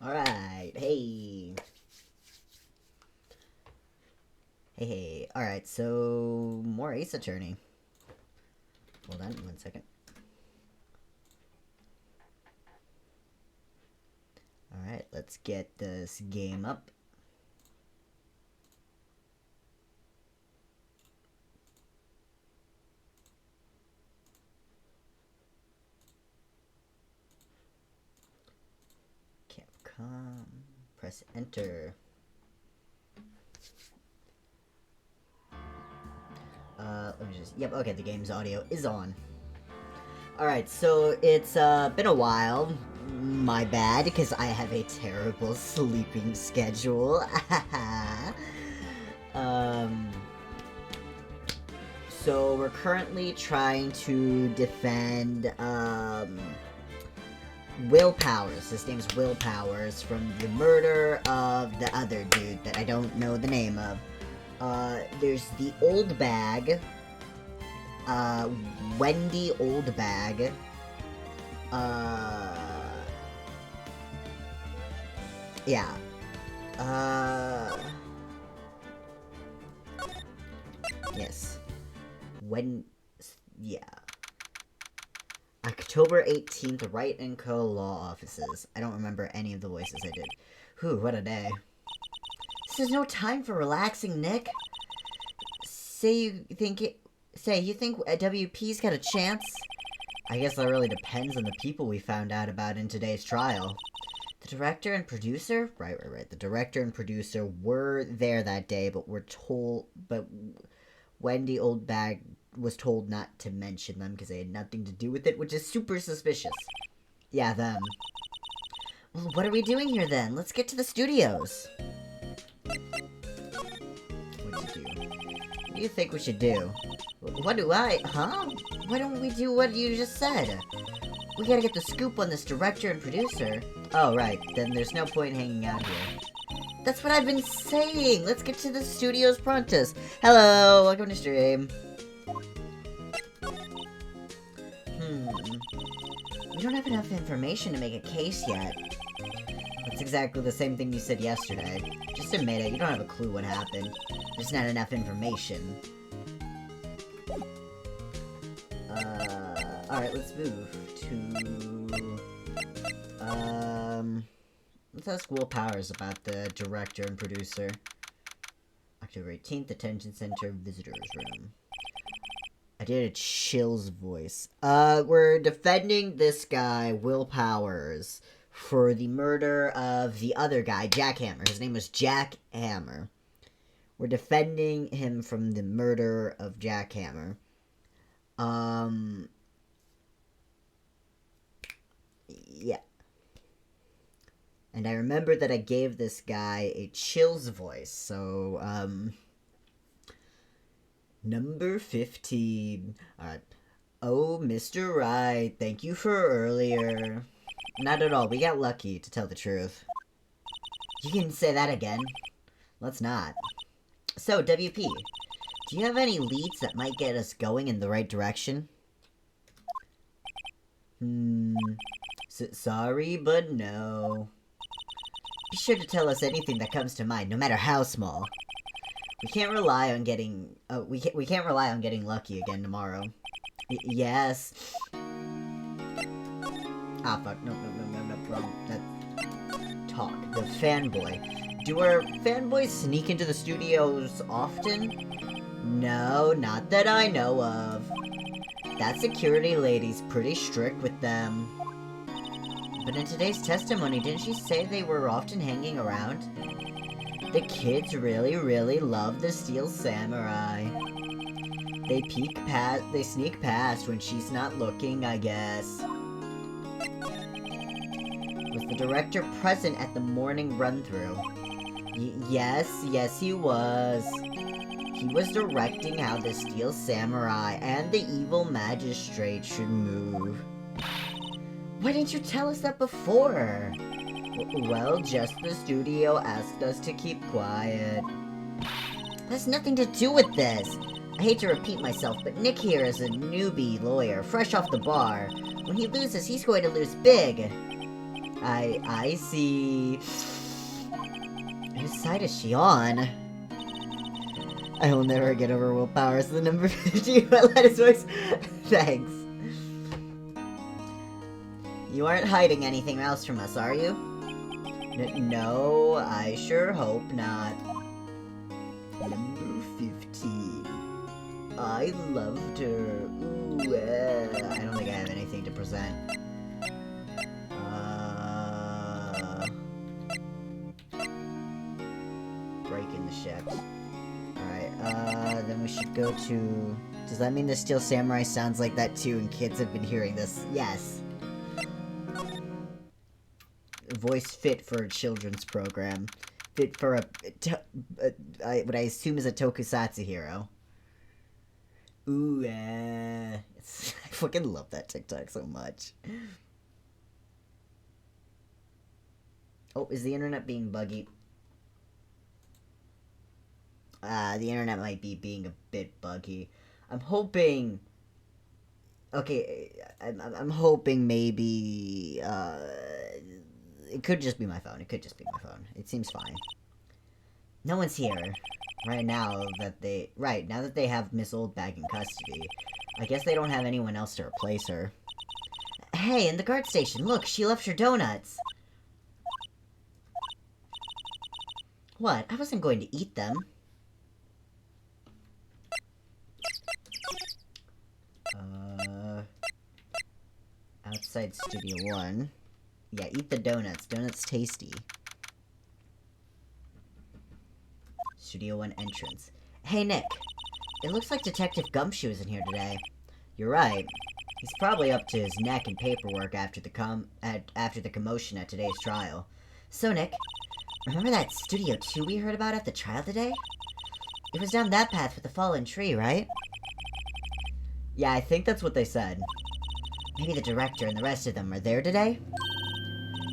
Alright, hey. Hey. Alright, so more Ace Attorney. Hold on 1 second. Alright, let's get this game up. Capcom. Press enter. Let me just... Yep, okay, the game's audio is on. Alright, so it's been a while. My bad, because I have a terrible sleeping schedule. So we're currently trying to defend, Will Powers. His name's Will Powers, from the murder of the other dude that I don't know the name of. There's the old bag, Wendy Oldbag, yeah, yes, yeah. October 18th, Wright & Co. Law Offices. I don't remember any of the voices I did. Whew, what a day. This is no time for relaxing, Nick. You think WP's got a chance? I guess that really depends on the people we found out about in today's trial. The director and producer? Right. The director and producer were there that day, but Wendy Oldbag was told not to mention them because they had nothing to do with it, which is super suspicious. Yeah, them. Well, what are we doing here then? Let's get to the studios. What do you think we should do? What do I? Huh? Why don't we do what you just said? We gotta get the scoop on this director and producer. Oh, right. Then there's no point hanging out here. That's what I've been saying! Let's get to the studios prontus. Hello! Welcome to stream. We don't have enough information to make a case yet. That's exactly the same thing you said yesterday. Just admit it, you don't have a clue what happened. There's not enough information. Alright, let's move to... Let's ask Will Powers about the director and producer. October 18th, Detention Center Visitors Room. I did a Chill's voice. We're defending this guy, Will Powers, for the murder of the other guy, Jack Hammer. His name was Jack Hammer. We're defending him from the murder of Jack Hammer. Yeah. And I remember that I gave this guy a Chill's voice, so, Number 15. Alright. Oh, Mr. Wright, thank you for earlier. Not at all, we got lucky, to tell the truth. You can say that again. Let's not. So, WP, do you have any leads that might get us going in the right direction? Sorry, but no. Be sure to tell us anything that comes to mind, no matter how small. We can't rely on getting... we can't rely on getting lucky again tomorrow. Yes. Ah, fuck. No, wrong. That's... Talk. The fanboy. Do our fanboys sneak into the studios often? No, not that I know of. That security lady's pretty strict with them. But in today's testimony, didn't she say they were often hanging around? The kids really love the Steel Samurai. They sneak past when she's not looking, I guess. Was the director present at the morning run-through? Yes, he was. He was directing how the Steel Samurai and the evil magistrate should move. Why didn't you tell us that before? Well, just the studio asked us to keep quiet. That has nothing to do with this. I hate to repeat myself, but Nick here is a newbie lawyer, fresh off the bar. When he loses, he's going to lose big. I see. Whose side is she on? I will never get over willpower, so the number 50, but let his voice. Thanks. You aren't hiding anything else from us, are you? No, I sure hope not. Number 15. I loved her. Ooh, I don't think I have anything to present. Breaking the ship. Alright, then we should go to... Does that mean the Steel Samurai sounds like that too, and kids have been hearing this? Yes. Voice fit for a children's program. Fit for what I assume is a tokusatsu hero. Ooh, I fucking love that TikTok so much. Oh, is the internet being buggy? The internet might be being a bit buggy. I'm hoping... Okay, I'm hoping maybe, it could just be my phone. It could just be my phone. It seems fine. No one's here. Now that they have Miss Oldbag in custody. I guess they don't have anyone else to replace her. Hey, in the guard station, look, she left her donuts. What? I wasn't going to eat them. Outside Studio 1. Yeah, eat the donuts. Donuts tasty. Studio 1 entrance. Hey, Nick. It looks like Detective Gumshoe is in here today. You're right. He's probably up to his neck in paperwork after the commotion at today's trial. So, Nick, remember that Studio 2 we heard about at the trial today? It was down that path with the fallen tree, right? Yeah, I think that's what they said. Maybe the director and the rest of them are there today?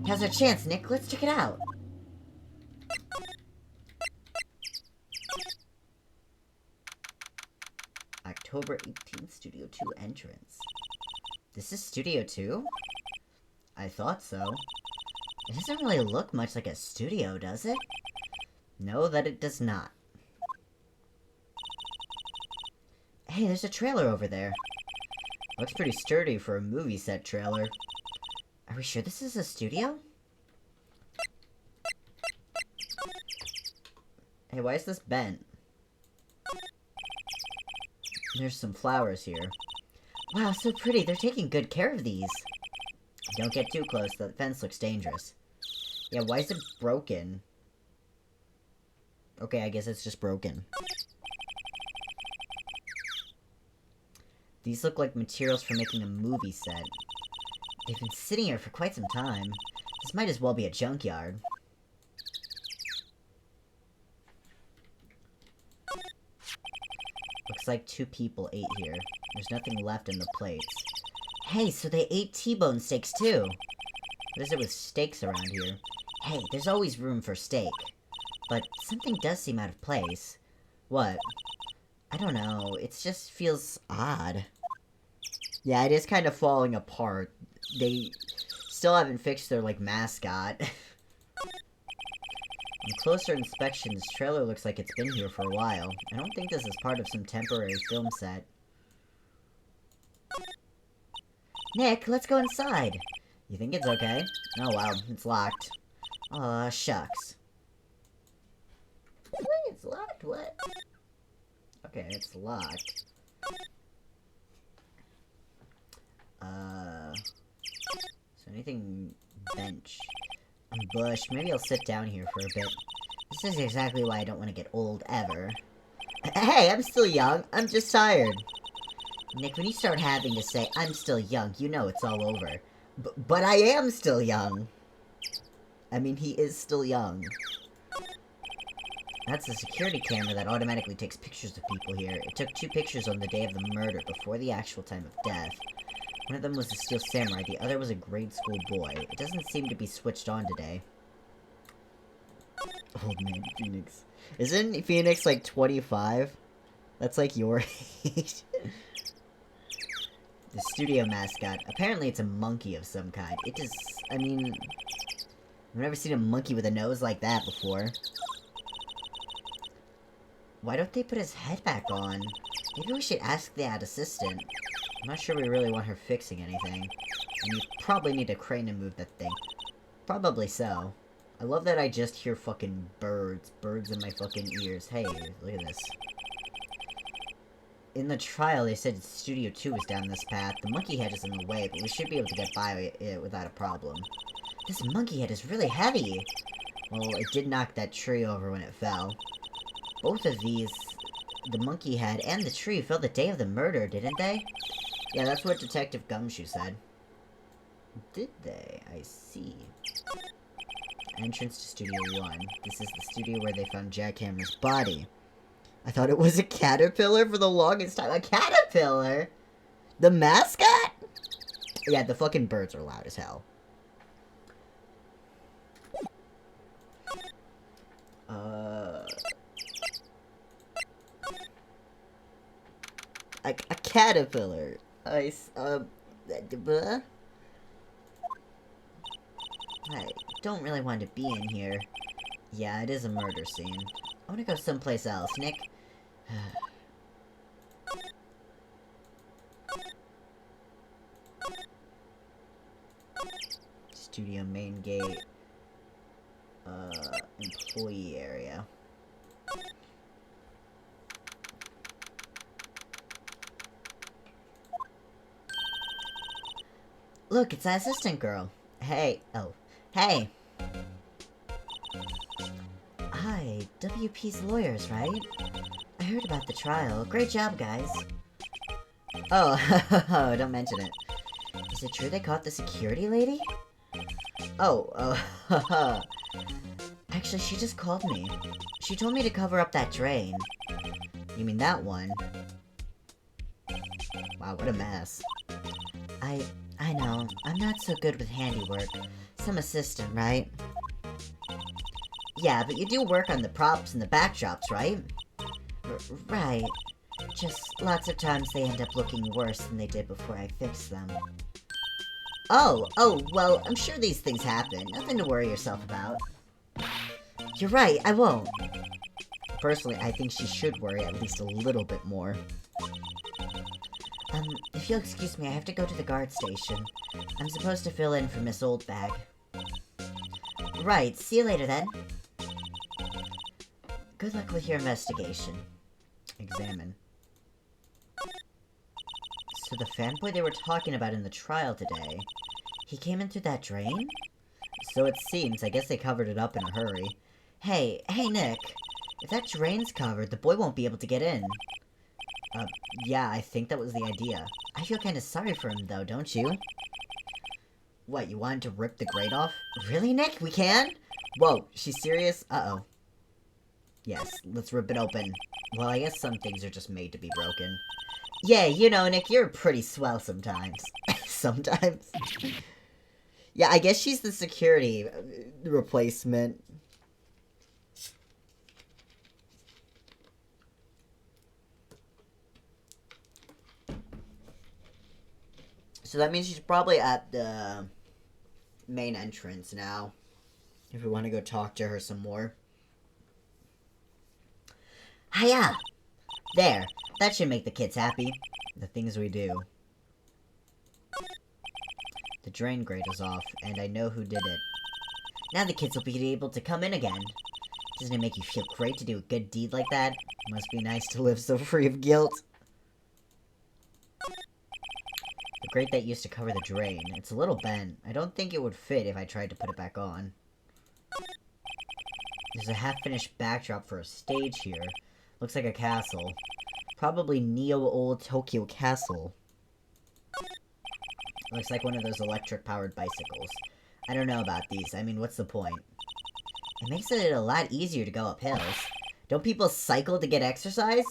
Now's our chance, Nick. Let's check it out. October 18th, Studio 2 entrance. This is Studio 2? I thought so. It doesn't really look much like a studio, does it? No, that it does not. Hey, there's a trailer over there. Looks pretty sturdy for a movie set trailer. Are we sure this is a studio? Hey, why is this bent? There's some flowers here. Wow, so pretty. They're taking good care of these. Don't get too close. The fence looks dangerous. Yeah, why is it broken? Okay, I guess it's just broken. These look like materials for making a movie set. They've been sitting here for quite some time. This might as well be a junkyard. Looks like 2 people ate here. There's nothing left in the plates. Hey, so they ate T-bone steaks too. What is it with steaks around here? Hey, there's always room for steak. But something does seem out of place. What? I don't know. It just feels odd. Yeah, it is kind of falling apart. They still haven't fixed their, like, mascot. On closer inspection, this trailer looks like it's been here for a while. I don't think this is part of some temporary film set. Nick, let's go inside. You think it's okay? Oh, wow, it's locked. Aw, shucks. Wait, it's locked? What? Okay, it's locked. So anything... bench. Bush. Maybe I'll sit down here for a bit. This is exactly why I don't want to get old, ever. Hey, I'm still young. I'm just tired. Nick, when you start having to say, I'm still young, you know it's all over. But I am still young. I mean, he is still young. That's the security camera that automatically takes pictures of people here. It took 2 pictures on the day of the murder, before the actual time of death. One of them was a Steel Samurai, the other was a grade school boy. It doesn't seem to be switched on today. Old man Phoenix. Isn't Phoenix like 25? That's like your age. The studio mascot. Apparently it's a monkey of some kind. It is... I mean... I've never seen a monkey with a nose like that before. Why don't they put his head back on? Maybe we should ask the ad assistant. I'm not sure we really want her fixing anything. And you probably need a crane to move that thing. Probably so. I love that I just hear fucking birds. Birds in my fucking ears. Hey, look at this. In the trial, they said Studio 2 was down this path. The monkey head is in the way, but we should be able to get by it without a problem. This monkey head is really heavy! Well, it did knock that tree over when it fell. Both of these, the monkey head and the tree, fell the day of the murder, didn't they? Yeah, that's what Detective Gumshoe said. Did they? I see. Entrance to Studio 1. This is the studio where they found Jackhammer's body. I thought it was a caterpillar for the longest time. A caterpillar? The mascot? Yeah, the fucking birds are loud as hell. A caterpillar. I don't really want to be in here. Yeah, it is a murder scene. I want to go someplace else, Nick. Studio main gate. Employee area. Look, it's that assistant girl. Hey. Oh. Hey. Hi, WP's lawyers, right? I heard about the trial. Great job, guys. Oh, don't mention it. Is it true they caught the security lady? Oh, actually, she just called me. She told me to cover up that drain. You mean that one? Wow, what a mess. I know. I'm not so good with handiwork. Some assistant, right? Yeah, but you do work on the props and the backdrops, right? Right. Just lots of times they end up looking worse than they did before I fixed them. Oh, well, I'm sure these things happen. Nothing to worry yourself about. You're right, I won't. Personally, I think she should worry at least a little bit more. If you'll excuse me, I have to go to the guard station. I'm supposed to fill in for Miss Oldbag. Right, see you later then. Good luck with your investigation. Examine. So the fanboy they were talking about in the trial today, he came in through that drain? So it seems. I guess they covered it up in a hurry. Hey, Nick. If that drain's covered, the boy won't be able to get in. Yeah, I think that was the idea. I feel kinda sorry for him, though, don't you? What, you wanted to rip the grate off? Really, Nick? We can? Whoa, she's serious? Uh-oh. Yes, let's rip it open. Well, I guess some things are just made to be broken. Yeah, you know, Nick, you're pretty swell sometimes. Sometimes. Yeah, I guess she's the security replacement. So that means she's probably at the main entrance now. If we want to go talk to her some more. Hiya! There. That should make the kids happy. The things we do. The drain grate is off, and I know who did it. Now the kids will be able to come in again. Doesn't it make you feel great to do a good deed like that? Must be nice to live so free of guilt. The grate that used to cover the drain. It's a little bent. I don't think it would fit if I tried to put it back on. There's a half-finished backdrop for a stage here. Looks like a castle. Probably Neo-old Tokyo Castle. Looks like one of those electric-powered bicycles. I don't know about these. I mean, what's the point? It makes it a lot easier to go up hills. Don't people cycle to get exercise?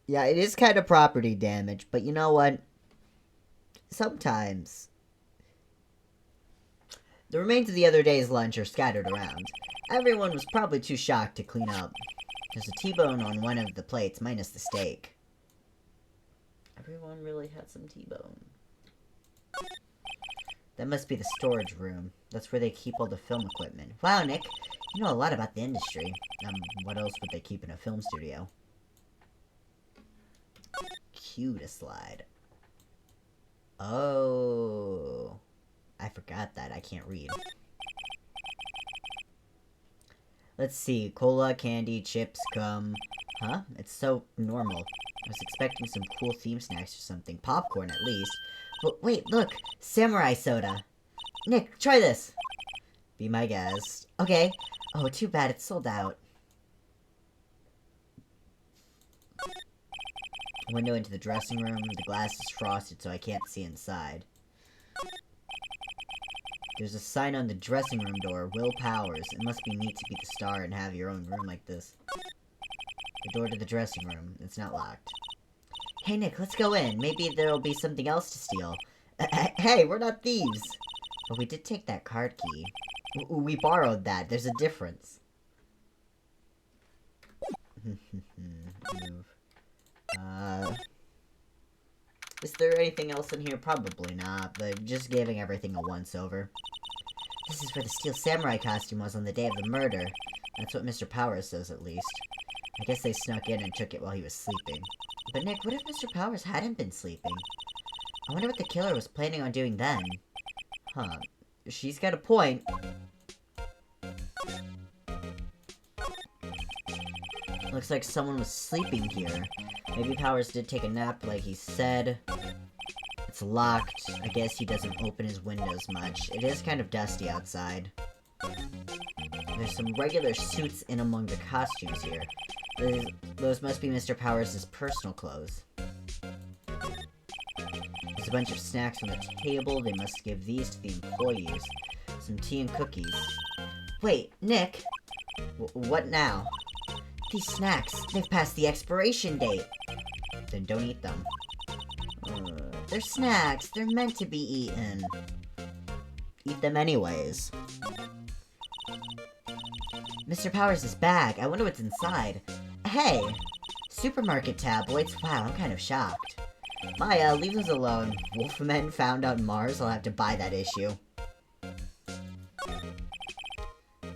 Yeah, it is kind of property damage, but you know what? Sometimes. The remains of the other day's lunch are scattered around. Everyone was probably too shocked to clean up. There's a T-bone on one of the plates, minus the steak. Everyone really had some T-bone. That must be the storage room. That's where they keep all the film equipment. Wow, Nick, you know a lot about the industry. What else would they keep in a film studio? Cue to slide. Oh. I forgot that. I can't read. Let's see. Cola, candy, chips, gum. Huh? It's so normal. I was expecting some cool theme snacks or something. Popcorn, at least. But wait, look! Samurai soda! Nick, try this! Be my guest. Okay. Oh, too bad it's sold out. Window into the dressing room. The glass is frosted, so I can't see inside. There's a sign on the dressing room door. Will Powers. It must be neat to be the star and have your own room like this. The door to the dressing room. It's not locked. Hey, Nick, let's go in. Maybe there'll be something else to steal. Hey, we're not thieves! But we did take that card key. We borrowed that. There's a difference. Move. Is there anything else in here? Probably not, but just giving everything a once-over. This is where the steel samurai costume was on the day of the murder. That's what Mr. Powers says, at least. I guess they snuck in and took it while he was sleeping. But Nick, what if Mr. Powers hadn't been sleeping? I wonder what the killer was planning on doing then. Huh. She's got a point. Looks like someone was sleeping here. Maybe Powers did take a nap like he said. It's locked. I guess he doesn't open his windows much. It is kind of dusty outside. There's some regular suits in among the costumes here. Those must be Mr. Powers' personal clothes. There's a bunch of snacks on the table. They must give these to the employees. Some tea and cookies. Wait, Nick! What now? These snacks, they've passed the expiration date. Then don't eat them. They're snacks. They're meant to be eaten. Eat them anyways. Mr. Powers' bag. I wonder what's inside. Hey! Supermarket tabloids. Wow, I'm kind of shocked. Maya, leave us alone. Wolfmen found on Mars. I'll have to buy that issue.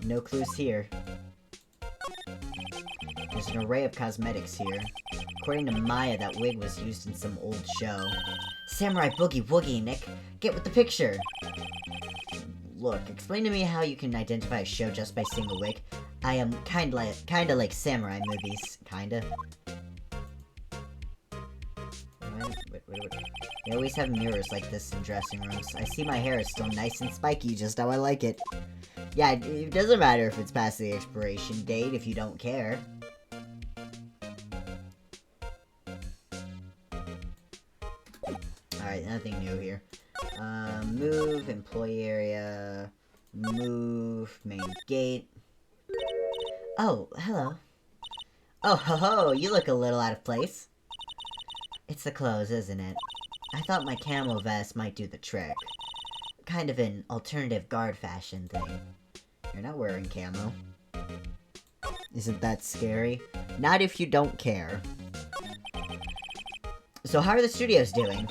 No clues here. There's an array of cosmetics here. According to Maya, that wig was used in some old show. Samurai Boogie Woogie, Nick. Get with the picture. Look, explain to me how you can identify a show just by seeing a wig. I am kinda like samurai movies. Kinda. Wait. They always have mirrors like this in dressing rooms. I see my hair is still nice and spiky, just how I like it. Yeah, it doesn't matter if it's past the expiration date if you don't care. Alright, nothing new here. Move, employee area, move, main gate. Oh, hello. Oh, ho, you look a little out of place. It's the clothes, isn't it? I thought my camo vest might do the trick. Kind of an alternative guard fashion thing. You're not wearing camo. Isn't that scary? Not if you don't care. So how are the studios doing?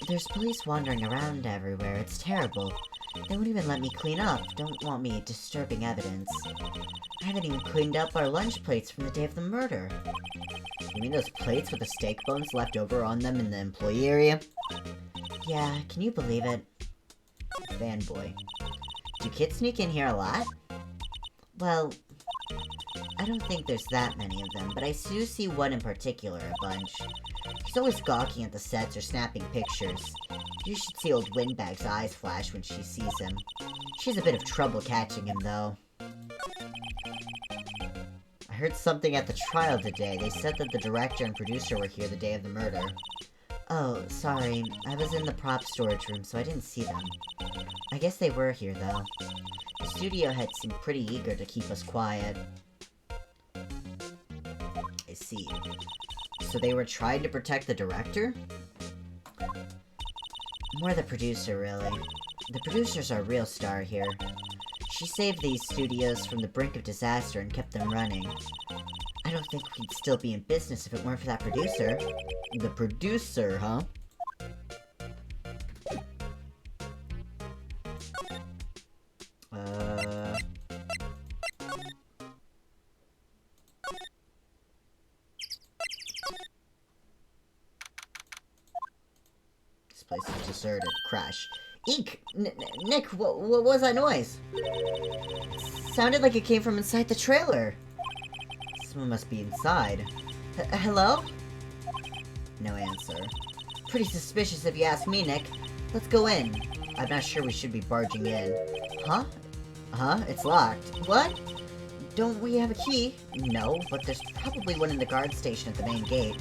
There's police wandering around everywhere. It's terrible. They won't even let me clean up. Don't want me disturbing evidence. I haven't even cleaned up our lunch plates from the day of the murder. You mean those plates with the steak bones left over on them in the employee area? Yeah, can you believe it? Fanboy. Do kids sneak in here a lot? Well, I don't think there's that many of them, but I do see one in particular a bunch. She's always gawking at the sets or snapping pictures. You should see old Windbag's eyes flash when she sees him. She has a bit of trouble catching him, though. I heard something at the trial today. They said that the director and producer were here the day of the murder. Oh, sorry. I was in the prop storage room, so I didn't see them. I guess they were here, though. The studio head seemed pretty eager to keep us quiet. I see. So they were trying to protect the director? More the producer, really. The producer's our real star here. She saved these studios from the brink of disaster and kept them running. I don't think we'd still be in business if it weren't for that producer. The producer, huh? place is deserted. Crash. Eek! Nick, what was that noise? Sounded like it came from inside the trailer. Someone must be inside. Hello? No answer. Pretty suspicious if you ask me, Nick. Let's go in. I'm not sure we should be barging in. Huh? Huh? It's locked. What? Don't we have a key? No, but there's probably one in the guard station at the main gate.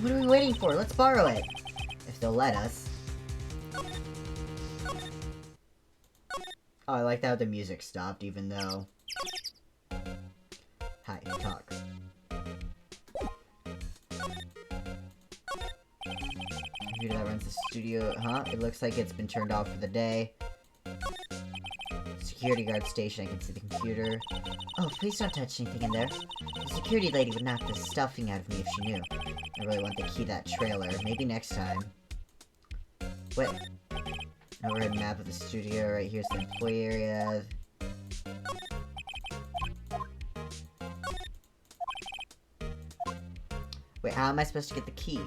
What are we waiting for? Let's borrow it. If they'll let us. Oh, I like how the music stopped, even though... Hi, talk. Computer that runs the studio, huh? It looks like it's been turned off for the day. Security guard station, I can see the computer. Oh, please don't touch anything in there. The security lady would knock the stuffing out of me if she knew. I really want the key to that trailer. Maybe next time. Wait. Overhead map of the studio. Right here's the employee area. Wait, how am I supposed to get the key?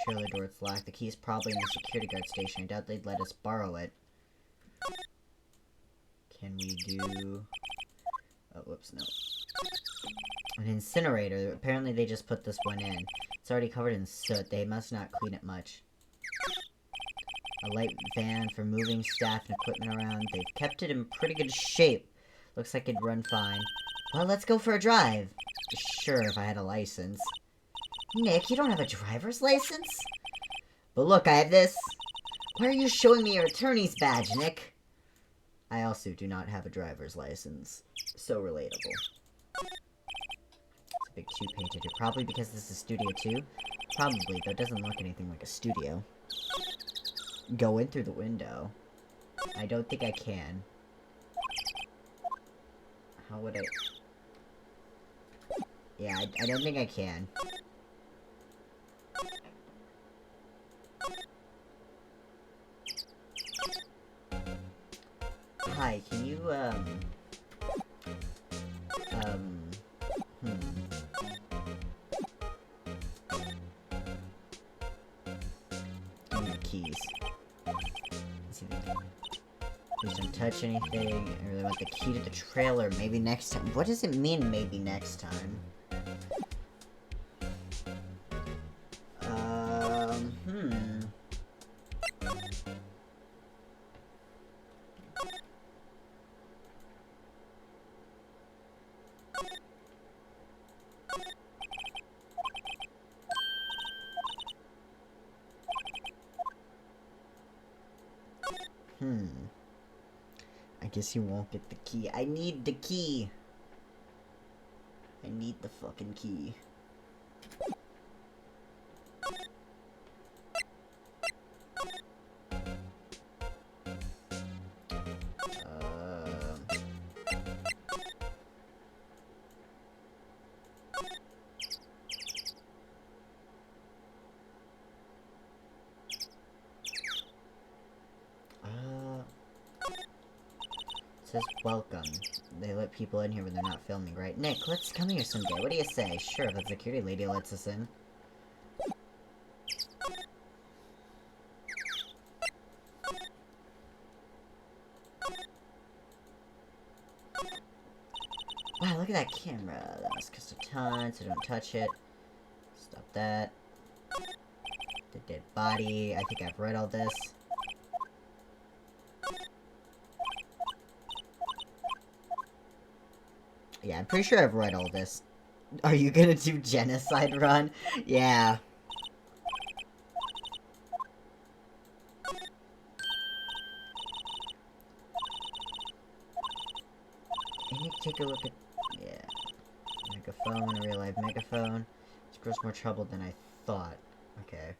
Trailer door, it's locked. The key is probably in the security guard station. I doubt they'd let us borrow it. Can we do... Oh, whoops, no. An incinerator. Apparently they just put this one in. It's already covered in soot. They must not clean it much. A light van for moving staff and equipment around. They've kept it in pretty good shape. Looks like it'd run fine. Well, let's go for a drive. Sure, if I had a license. Nick, you don't have a driver's license? But look, I have this. Why are you showing me your attorney's badge, Nick? I also do not have a driver's license. So relatable. It's a big 2 painted here. Probably because this is Studio 2? Probably, though it doesn't look anything like a studio. Go in through the window. I don't think I can. How would I... Yeah, I don't think I can. Hi, can you, Give me the keys. Let's see if please don't touch anything. I really want the key to the trailer. Maybe next time. What does it mean, maybe next time? I guess you won't get the key. I need the key. I need the fucking key. Says welcome. They let people in here when they're not filming, right? Nick, let's come here someday. What do you say? Sure, if the security lady lets us in. Wow, look at that camera. That must cost a ton, so don't touch it. Stop that. The dead body. I think I've read all this. Yeah, I'm pretty sure I've read all this. Are you gonna do genocide run? Yeah. Can you take a look at... Yeah. Megaphone, a real life megaphone. This grows more trouble than I thought. Okay.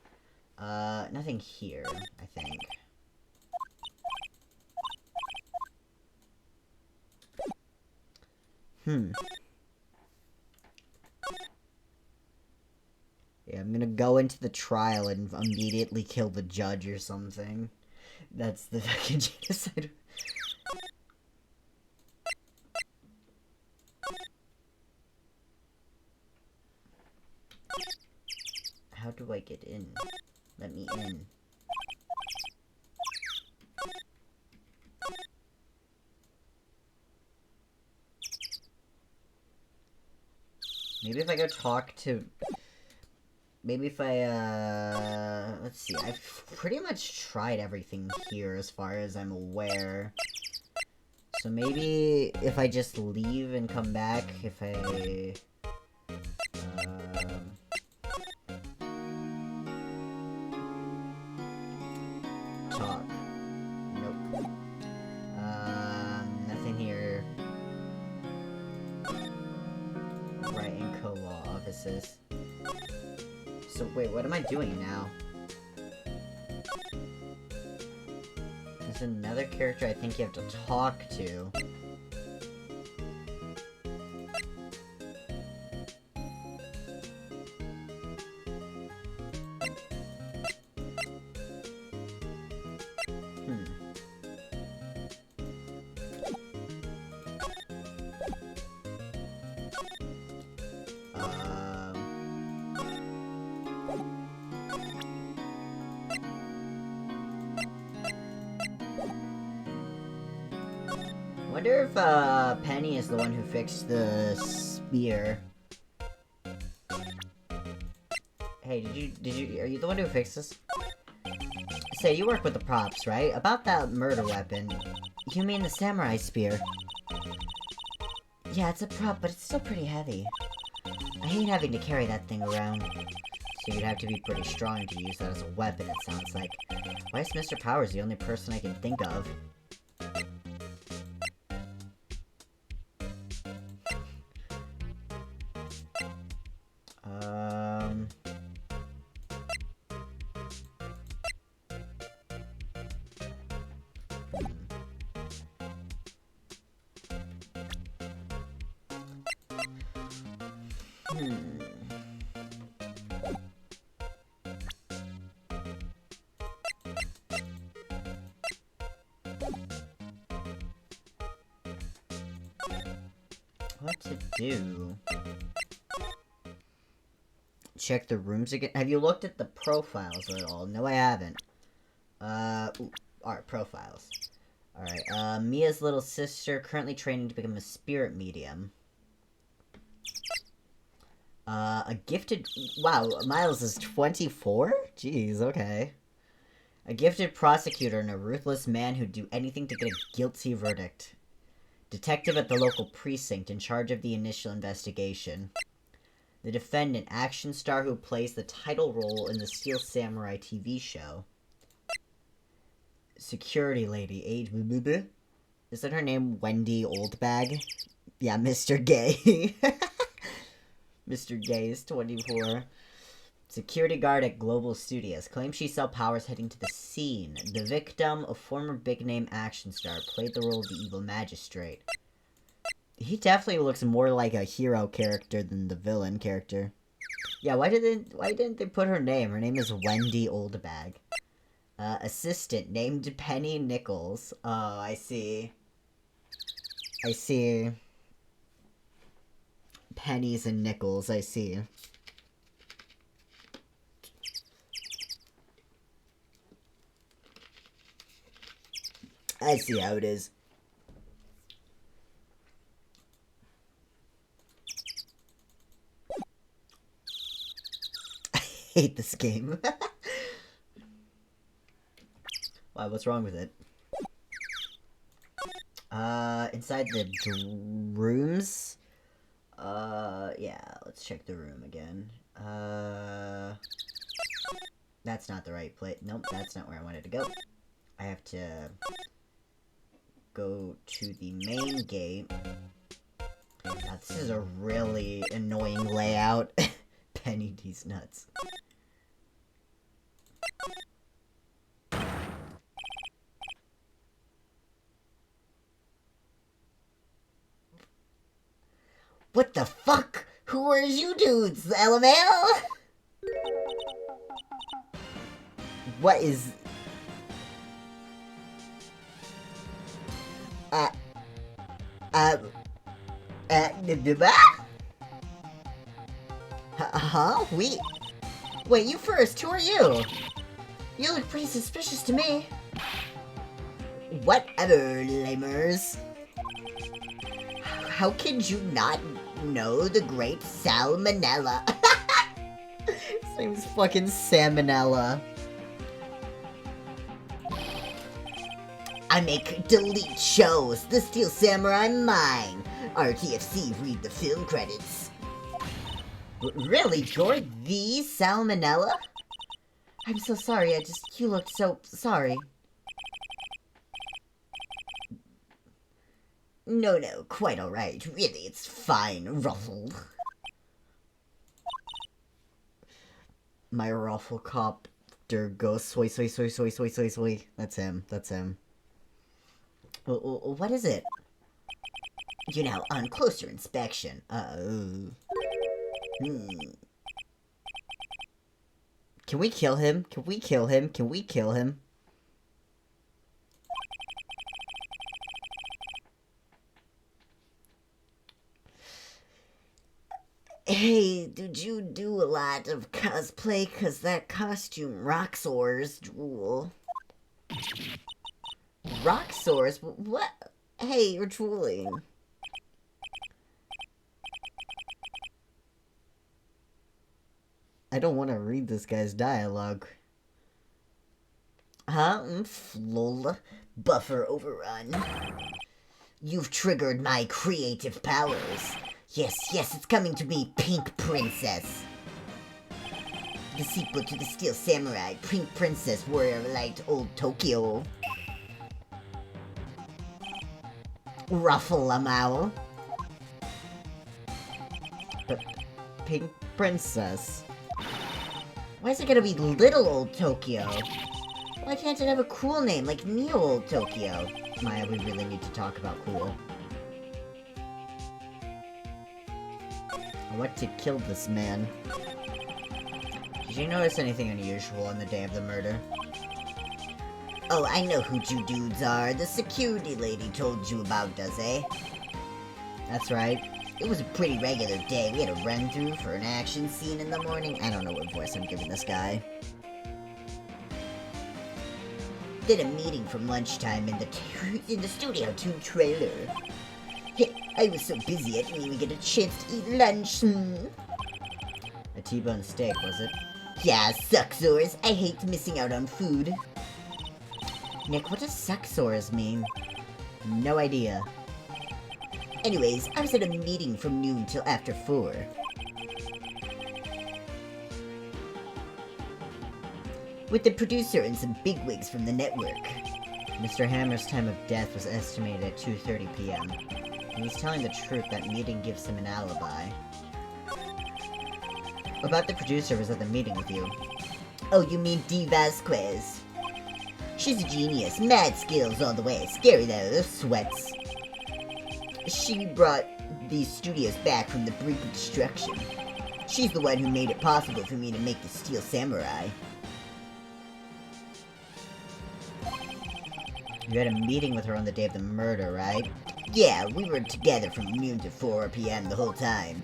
Nothing here, I think. Yeah, I'm gonna go into the trial and immediately kill the judge or something. That's the fucking genocide. How do I get in? Let me in. Maybe if I go talk to... Maybe if I, let's see. I've pretty much tried everything here as far as I'm aware. So maybe if I just leave and come back, if I... talk. Nope. Nothing here. Wright and co-law offices. So wait, what am I doing now? There's another character I think you have to talk to. I wonder if Penny is the one who fixed the spear. Hey, are you the one who fixed this? Say, you work with the props, right? About that murder weapon. You mean the samurai spear? Yeah, it's a prop, but it's still pretty heavy. I hate having to carry that thing around. So you'd have to be pretty strong to use that as a weapon, it sounds like. Why is Mr. Powers the only person I can think of? What to do? Check the rooms again. Have you looked at the profiles at all? No, I haven't. Alright, profiles. Alright, Mia's little sister, currently training to become a spirit medium. A gifted... Wow, Miles is 24? Jeez, okay. A gifted prosecutor and a ruthless man who'd do anything to get a guilty verdict. Detective at the local precinct in charge of the initial investigation. The defendant, action star who plays the title role in the Steel Samurai TV show. Security lady, age... Isn't her name Wendy Oldbag? Yeah, Mr. Gay. Mr. Gay is 24. Security guard at Global Studios. Claims she saw Powers heading to the scene. The victim, a former big-name action star, played the role of the evil magistrate. He definitely looks more like a hero character than the villain character. Yeah, why didn't they put her name? Her name is Wendy Oldbag. Assistant, named Penny Nichols. Oh, I see. I see. Pennies and nickels, I see. I see how it is. I hate this game. Why, what's wrong with it? Inside the rooms? Yeah, let's check the room again. That's not the right place. Nope, that's not where I wanted to go. I have to go to the main gate. Now, this is a really annoying layout. Penny D's nuts. What the fuck? Who are you dudes, LML? What is... Huh? Wait, you first. Who are you? You look pretty suspicious to me. Whatever, lamers. How could you not know the great Salmonella? His name's fucking Salmonella. I make delete shows. The Steel Samurai mine. RTFC, read the film credits. Really? You're the Salmonella? I'm so sorry, you looked so sorry. No, quite alright. Really, it's fine, Ruffled. My Rufflecopter goes soy. That's him. What is it? You know, on closer inspection. Can we kill him? Can we kill him? Hey, did you do a lot of cosplay? 'Cause that costume Roxor's drool. Roxor's? What? Hey, you're drooling. I don't want to read this guy's dialogue. Flol. Buffer overrun. You've triggered my creative powers. Yes, it's coming to me, Pink Princess. The sequel to the Steel Samurai, Pink Princess, Warrior of Light, Old Tokyo. Ruffle-a-mow. But Pink Princess. Why is it gonna be Little Old Tokyo? Why can't it have a cool name like Neo Old Tokyo? Maya, we really need to talk about cool. I want to kill this man. Did you notice anything unusual on the day of the murder? Oh, I know who you dudes are. The security lady told you about, does eh? That's right. It was a pretty regular day. We had a run-through for an action scene in the morning. I don't know what voice I'm giving this guy. Did a meeting from lunchtime in the Studio 2 trailer. Hey, I was so busy I didn't even get a chance to eat lunch. A T-bone steak, was it? Yeah, sucksores. I hate missing out on food. Nick, what does sucksores mean? No idea. Anyways, I was at a meeting from noon till after 4. With the producer and some bigwigs from the network. Mr. Hammer's time of death was estimated at 2:30 p.m. And he's telling the truth. That meeting gives him an alibi. About the producer was at the meeting with you. Oh, you mean Dee Vasquez? She's a genius. Mad skills all the way. Scary though, sweats. She brought these studios back from the brink of destruction. She's the one who made it possible for me to make the Steel Samurai. You had a meeting with her on the day of the murder, right? Yeah, we were together from noon to 4 p.m. the whole time.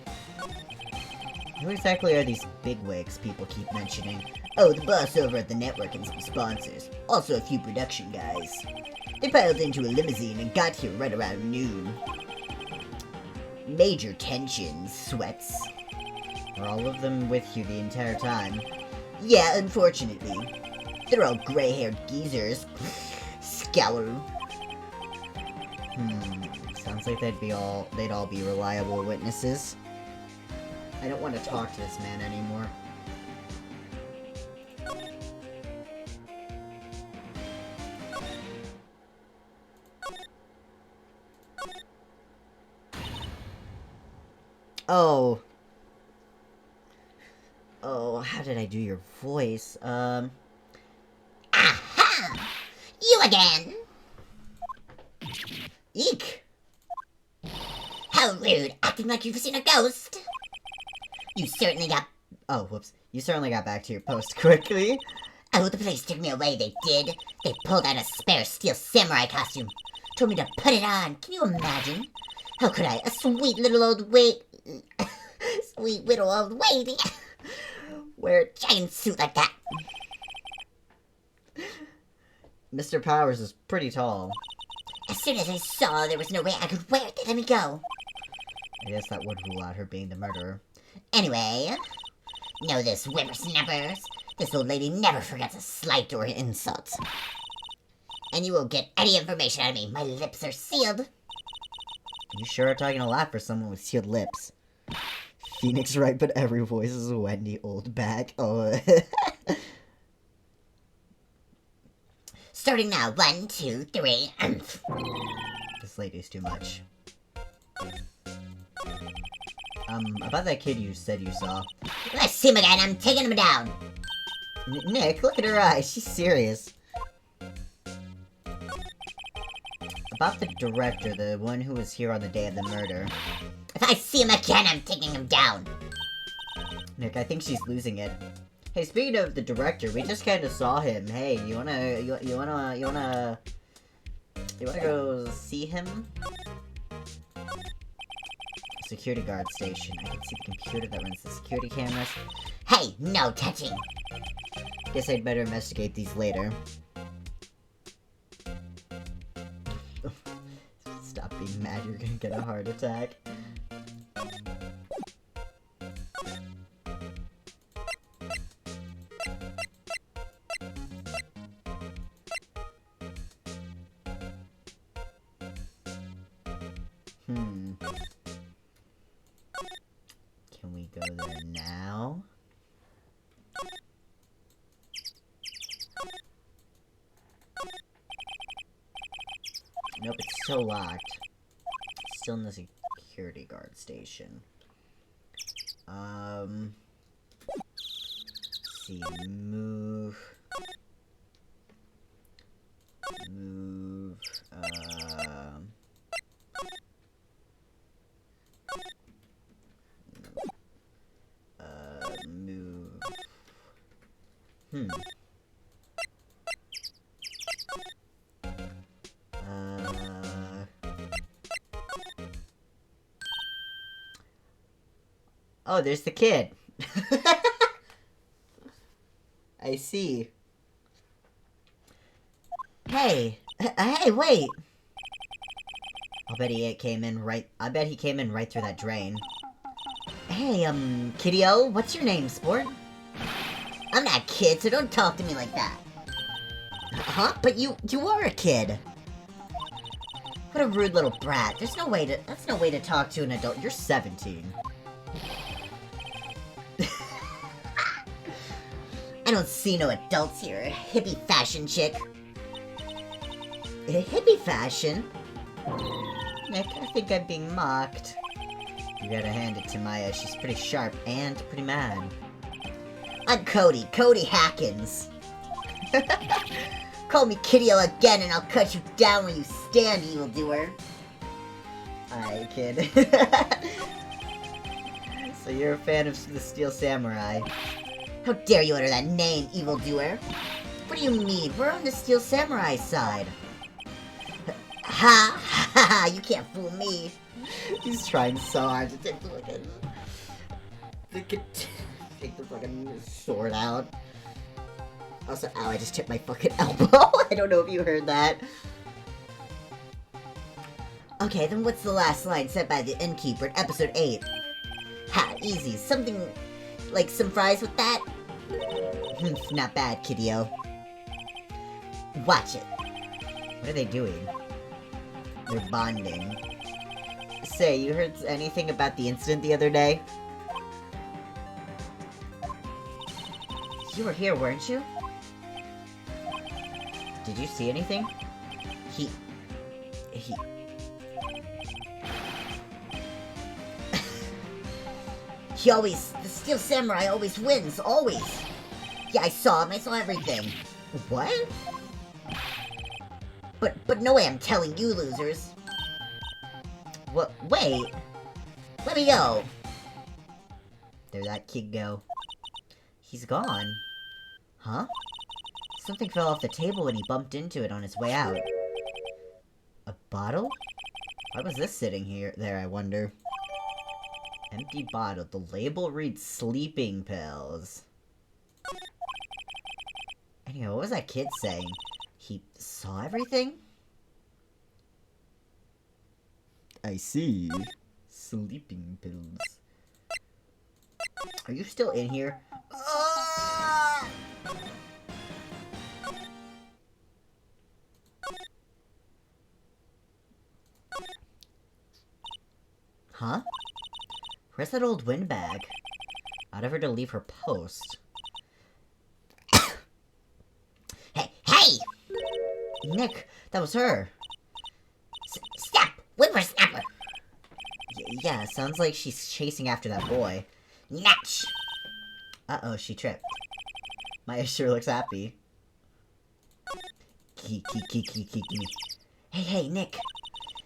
Who exactly are these bigwigs people keep mentioning? Oh, the boss over at the network and some sponsors. Also a few production guys. They piled into a limousine and got here right around noon. Major tensions, sweats. Are all of them with you the entire time? Yeah, unfortunately. They're all gray-haired geezers. Scour. Sounds like they'd all be reliable witnesses. I don't want to talk to this man anymore. Oh. Oh, how did I do your voice? Aha! You again! Eek! How rude! Act acting like you've seen a ghost. You certainly got... Oh, whoops. You certainly got back to your post quickly. Oh, the police took me away, they did. They pulled out a spare steel samurai costume. Told me to put it on. Can you imagine? How could I? A sweet little old sweet little old lady wear a giant suit like that. Mr. Powers is pretty tall. As soon as I saw there was no way I could wear it, they let me go. I guess that would rule out her being the murderer. Anyway, know this, whippersnappers. This old lady never forgets a slight or an insult. And you won't get any information out of me. My lips are sealed. You sure are talking a lot for someone with sealed lips. Phoenix Wright, but every voice is Wendy Oldback. Oh. Starting now. 1, 2, 3. This lady's too much. About that kid you said you saw. Let's see him again. I'm taking him down. Nick, look at her eyes. She's serious. About the director, the one who was here on the day of the murder. If I see him again, I'm taking him down. Nick, I think she's losing it. Hey, speaking of the director, we just kind of saw him. Hey, you wanna go see him? Security guard station. I can see the computer that runs the security cameras. Hey, no touching. Guess I'd better investigate these later. Stop being mad, you're gonna get a heart attack. Can we go there now? Nope, it's still locked. Still in the security guard station. Let's see, move, move, Oh, there's the kid. I see. Hey, hey, wait. I bet he came in right through that drain. Hey, Kiddo, what's your name, sport? I'm not a kid, so don't talk to me like that. Huh? But you are a kid. What a rude little brat. That's no way to talk to an adult. You're 17. I don't see no adults here. Hippie fashion chick. Hippie fashion? Nick, I think I'm being mocked. You gotta hand it to Maya. She's pretty sharp and pretty mad. I'm Cody Hackins. Call me Kiddo again and I'll cut you down where you stand, evildoer. Alright, kid. So you're a fan of the Steel Samurai. How dare you utter that name, evildoer? What do you mean? We're on the Steel Samurai side. Ha ha ha! You can't fool me. He's trying so hard to take the fucking sword out. Also, ow, I just tipped my fucking elbow. I don't know if you heard that. Okay, then what's the last line said by the innkeeper in episode 8? Ha, easy. Something like some fries with that? Not bad, Kiddo. Watch it. What are they doing? They're bonding. Say, you heard anything about the incident the other day? You were here, weren't you? Did you see anything? The Steel Samurai always wins, always. Yeah, I saw him, I saw everything. What? But no way I'm telling you losers. What? Wait. Let me go! There'd that kid go. He's gone. Huh? Something fell off the table when he bumped into it on his way out. A bottle? Why was this sitting there, I wonder? Empty bottle. The label reads sleeping pills. Anyway, what was that kid saying? He saw everything? I see. Sleeping pills. Are you still in here? Huh? Where's that old windbag? I'd have her to leave her post. Hey! Nick, that was her. Stop! Whippersnapper! Yeah, sounds like she's chasing after that boy. Natch! Uh-oh, she tripped. Maya sure looks happy. Hey, Nick.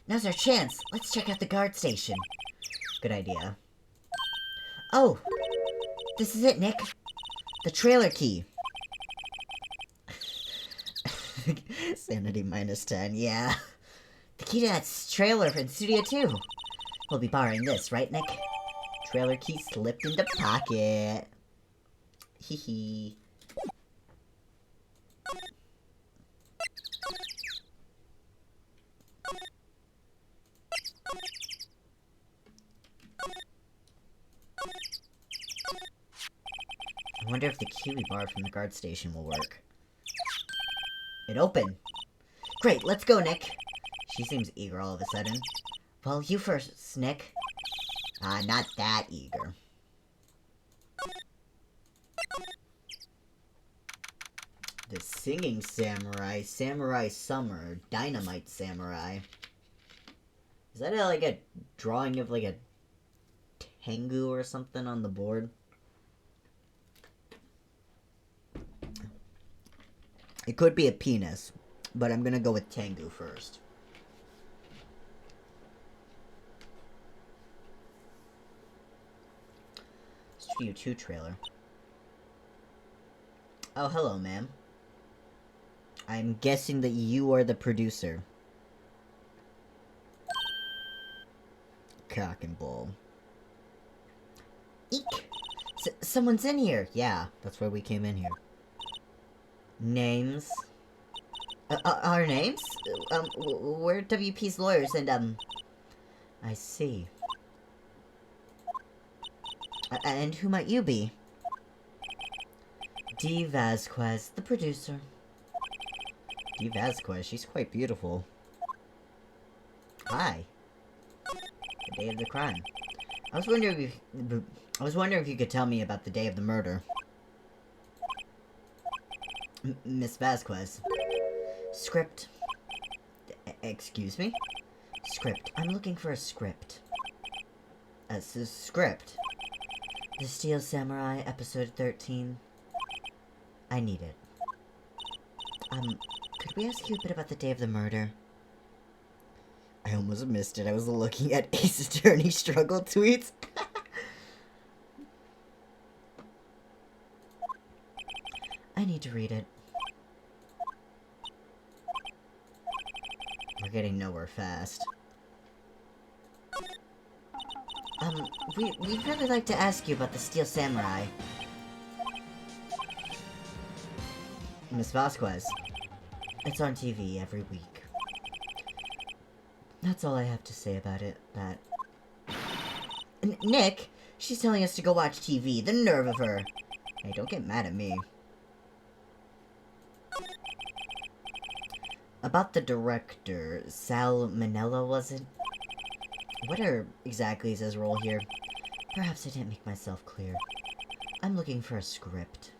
Now's our chance. Let's check out the guard station. Good idea. Oh! This is it, Nick. The trailer key. Sanity minus 10, yeah. The key to that trailer in Studio 2. We'll be borrowing this, right, Nick? Trailer key slipped into pocket. Hee hee. I wonder if the key we borrowed from the guard station will work. It opened. Great, let's go, Nick. She seems eager all of a sudden. Well, you first, Nick. Not that eager. The Singing Samurai, Samurai Summer, Dynamite Samurai. Is that like a drawing of like a Tengu or something on the board? It could be a penis, but I'm gonna go with Tengu first. Studio 2 trailer. Oh, hello, ma'am. I'm guessing that you are the producer. Cock and bull. Eek! Someone's in here! Yeah, that's why we came in here. Names? Our names? We're WP's lawyers, and, I see. And who might you be? Dee Vasquez, the producer. Dee Vasquez, she's quite beautiful. Hi. The day of the crime. I was wondering if you could tell me about the day of the murder. Miss Vasquez. Script. Excuse me? Script. I'm looking for a script. A script. The Steel Samurai, episode 13. I need it. Could we ask you a bit about the day of the murder? I almost missed it. I was looking at Ace Attorney struggle tweets. I need to read it. We're getting nowhere fast. We'd really like to ask you about the Steel Samurai. Miss Vasquez. It's on TV every week. That's all I have to say about it. Nick, she's telling us to go watch TV. The nerve of her. Hey, don't get mad at me. About the director, Sal Manella, was it? What exactly is his role here? Perhaps I didn't make myself clear. I'm looking for a script.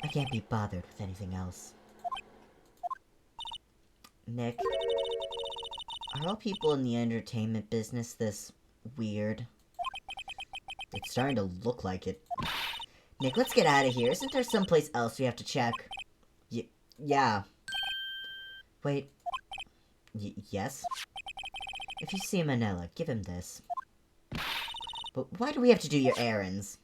I can't be bothered with anything else. Nick, are all people in the entertainment business this weird? It's starting to look like it. Nick, let's get out of here. Isn't there someplace else we have to check? Yeah. Wait. Yes? If you see Manila, give him this. But why do we have to do your errands?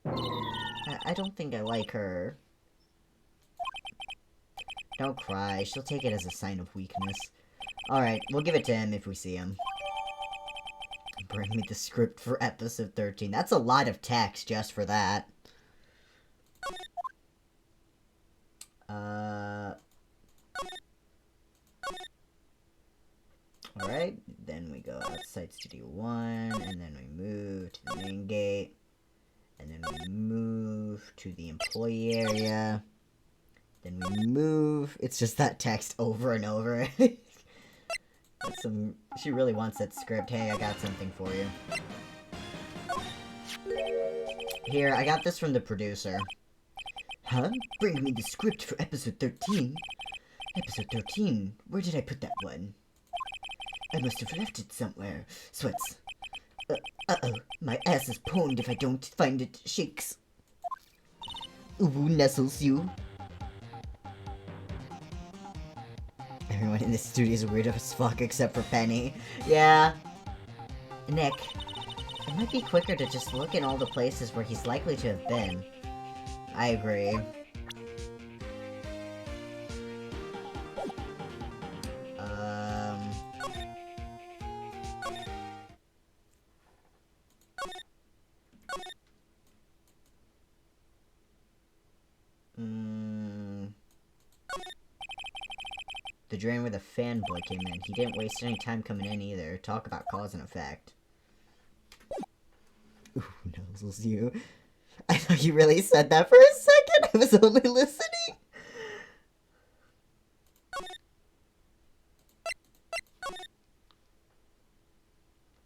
I don't think I like her. Don't cry. She'll take it as a sign of weakness. Alright, we'll give it to him if we see him. Bring me the script for episode 13. That's a lot of text just for that. Alright, then we go outside Studio 1, and then we move to the main gate, and then we move to the employee area, then we move. It's just that text over and over. That's some. She really wants that script. Hey, I got something for you. Here, I got this from the producer. Huh? Bring me the script for episode 13? Episode 13? Where did I put that one? I must have left it somewhere. Sweats. Uh-oh. My ass is pwned if I don't find it. Shakes. Ooh, nestles you. Everyone in this studio is weird as fuck except for Penny. Yeah. Nick, it might be quicker to just look in all the places where he's likely to have been. I agree. The drain where the fanboy came in. He didn't waste any time coming in either. Talk about cause and effect. Ooh, Nelsels you. I thought you really said that for a second. I was only listening.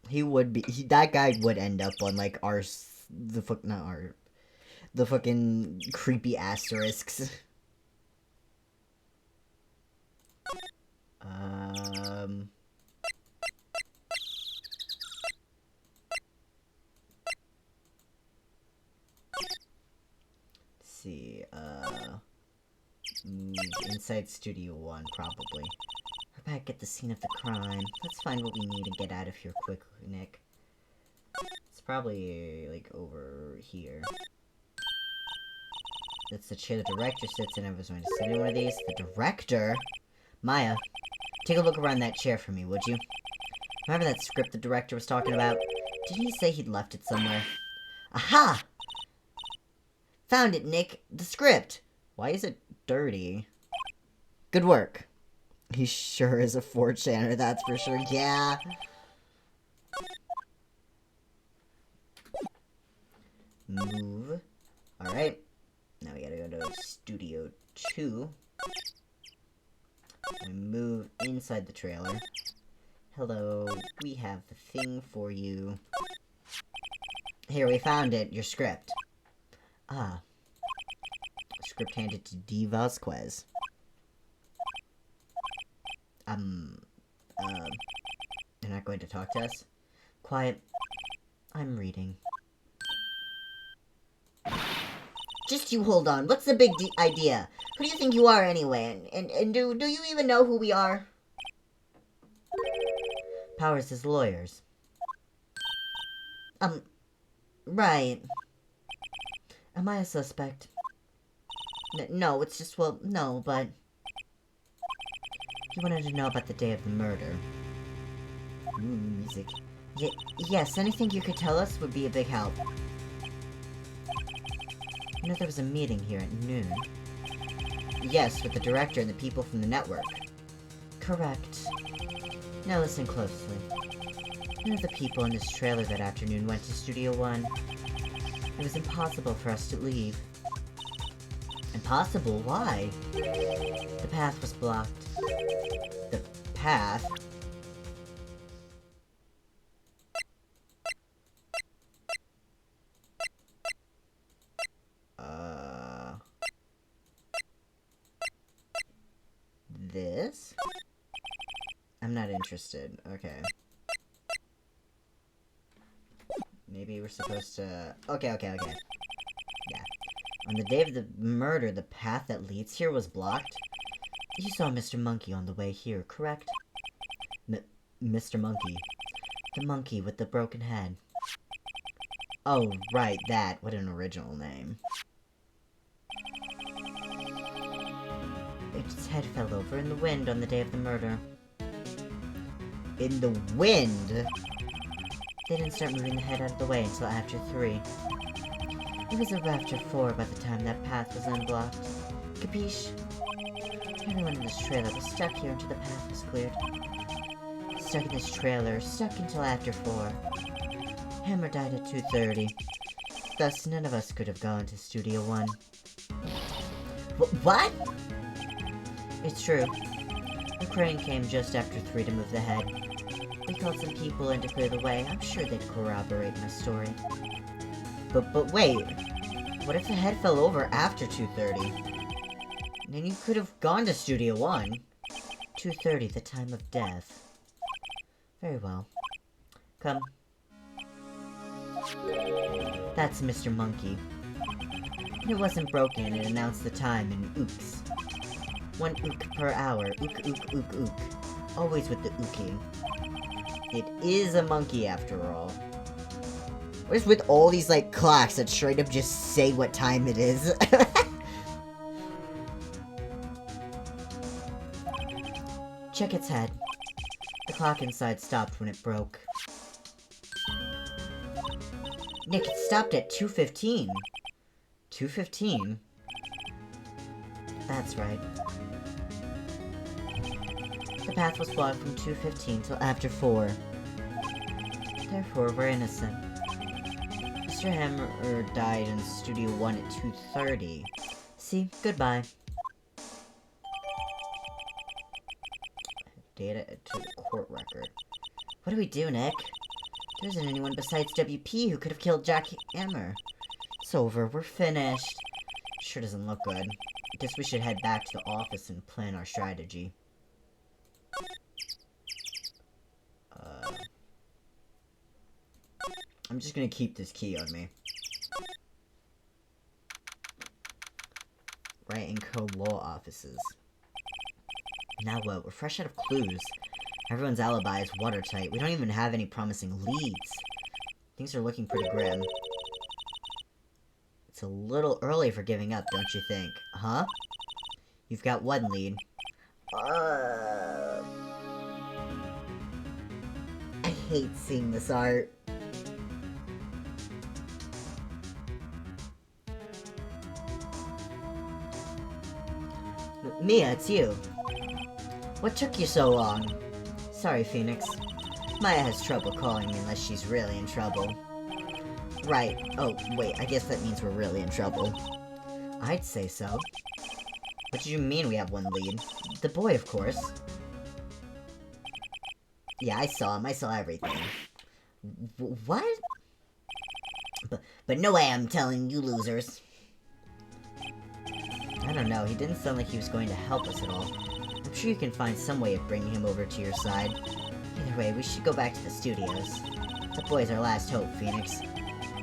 He would be. That guy would end up on like the fucking creepy asterisks. Let's see, inside Studio 1, probably. We're back at the scene of the crime. Let's find what we need and get out of here quick, Nick. It's probably, like, over here. That's the chair the director sits in. I was going to sit in one of these. The director? Maya, take a look around that chair for me, would you? Remember that script the director was talking about? Didn't he say he'd left it somewhere? Aha! Found it, Nick. The script. Why is it dirty? Good work. He sure is a 4chaner, that's for sure. Yeah. Move. Alright. Now we gotta go to Studio 2. We move inside the trailer. Hello, we have the thing for you. Here, we found it. Your script. Ah. Script handed to D. Vasquez. You're not going to talk to us? Quiet. I'm reading. Just you hold on. What's the big idea? Who do you think you are anyway? And do you even know who we are? Powers his lawyers. Right. Am I a suspect? No, it's just, well, no, but... You wanted to know about the day of the murder. Ooh, music. Yes, anything you could tell us would be a big help. You know there was a meeting here at noon. Yes, with the director and the people from the network. Correct. Now listen closely. None of the people in this trailer that afternoon went to Studio 1. It was impossible for us to leave. Impossible? Why? The path was blocked. The path? This? I'm not interested. Okay. Maybe we're supposed to... Okay. Yeah. On the day of the murder, the path that leads here was blocked? You saw Mr. Monkey on the way here, correct? Mr. Monkey. The monkey with the broken head. Oh, right, that. What an original name. Its head fell over in the wind on the day of the murder. In the wind? They didn't start moving the head out of the way until after 3. It was after 4 by the time that path was unblocked. Capiche? Everyone in this trailer was stuck here until the path was cleared. Stuck in this trailer, stuck until after 4. Hammer died at 2:30. Thus, none of us could have gone to Studio 1. What? It's true. The crane came just after 3 to move the head. We called some people in to clear the way. I'm sure they'd corroborate my story. But wait. What if the head fell over after 2:30? Then you could have gone to Studio 1. 2:30, the time of death. Very well. Come. That's Mr. Monkey. It wasn't broken, it announced the time in ooks. 1 ook per hour. Ook, ook, ook, ook. Always with the ooking. It is a monkey after all. What is with all these, like, clocks that straight up just say what time it is? Check its head. The clock inside stopped when it broke. Nick, it stopped at 2:15. 2:15? That's right. The path was blocked from 2:15 till after 4. Therefore, we're innocent. Mr. Hammer died in Studio 1 at 2:30. See? Goodbye. Data to the court record. What do we do, Nick? There isn't anyone besides WP who could have killed Jack Hammer. It's over. We're finished. Sure doesn't look good. Guess we should head back to the office and plan our strategy. I'm just gonna keep this key on me. Wright and Co. law offices. Now what? We're fresh out of clues. Everyone's alibi is watertight. We don't even have any promising leads. Things are looking pretty grim. It's a little early for giving up, don't you think? Huh? You've got 1 lead. I hate seeing this art. Mia, it's you. What took you so long? Sorry, Phoenix. Maya has trouble calling me unless she's really in trouble. Right. Oh, wait, I guess that means we're really in trouble. I'd say so. What do you mean we have 1 lead? The boy, of course. Yeah, I saw him. I saw everything. What? But no way I'm telling you losers. I don't know. He didn't sound like he was going to help us at all. I'm sure you can find some way of bringing him over to your side. Either way, we should go back to the studios. The boy's our last hope, Phoenix.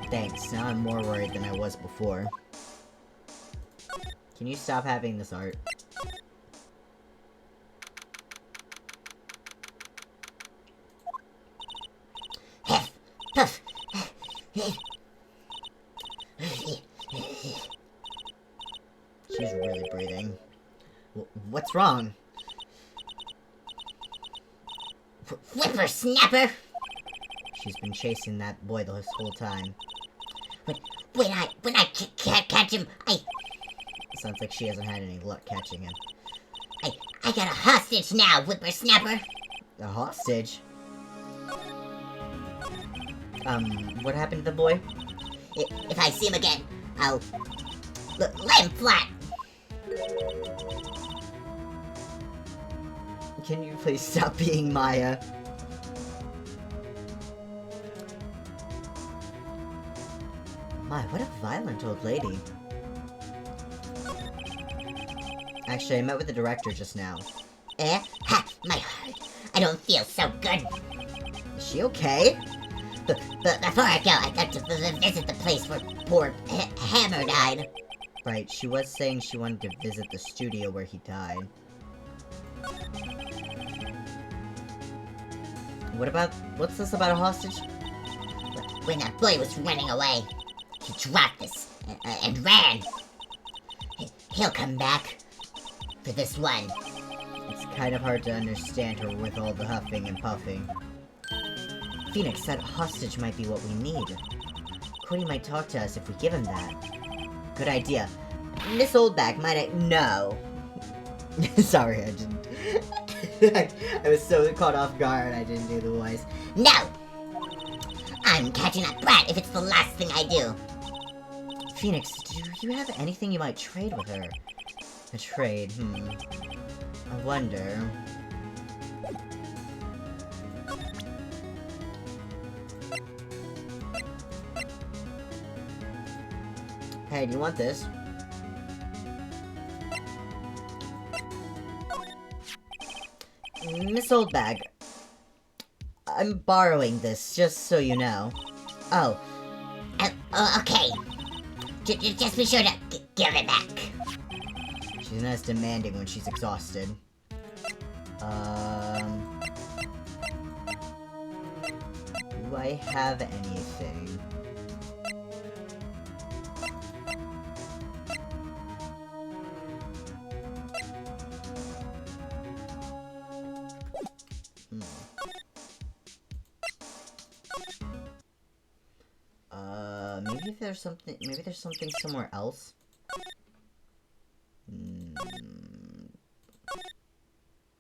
Thanks. Now I'm more worried than I was before. Can you stop having this art? Huff, puff. She's really breathing. What's wrong? Whippersnapper! She's been chasing that boy this whole time. When I can't catch him, Sounds like she hasn't had any luck catching him. I got a hostage now, whippersnapper! A hostage? What happened to the boy? If I see him again, I'll lay him flat! Can you please stop being Maya? My, what a violent old lady. Actually, I met with the director just now. Ha! My heart! I don't feel so good! Is she okay? Before I go, I got to visit the place where poor Hammer died. Right, she was saying she wanted to visit the studio where he died. What's this about a hostage? When that boy was running away, he dropped this and ran. He'll come back for this one. It's kind of hard to understand her with all the huffing and puffing. Phoenix, that hostage might be what we need. Cody might talk to us if we give him that. Good idea. Miss Oldback, might I— No. Sorry, I didn't. I was so caught off guard I didn't do the voice. No! I'm catching that brat if it's the last thing I do. Phoenix, do you have anything you might trade with her? A trade, I wonder. Hey, do you want this? Miss Oldbag, I'm borrowing this, just so you know. Oh. Okay. Just be sure to give it back. She's nice demanding when she's exhausted. Do I have anything? Maybe there's something somewhere else?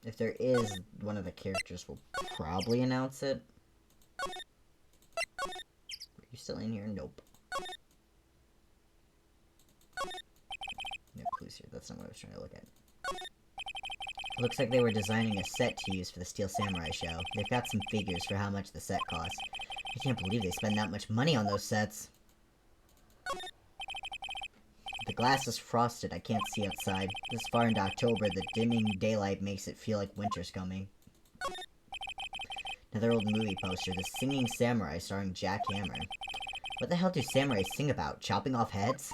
If there is, one of the characters will probably announce it. Are you still in here? Nope. No clues here. That's not what I was trying to look at. Looks like they were designing a set to use for the Steel Samurai show. They've got some figures for how much the set costs. I can't believe they spend that much money on those sets. The glass is frosted. I can't see outside. This far into October, the dimming daylight makes it feel like winter's coming. Another old movie poster. The Singing Samurai starring Jack Hammer. What the hell do samurai sing about? Chopping off heads?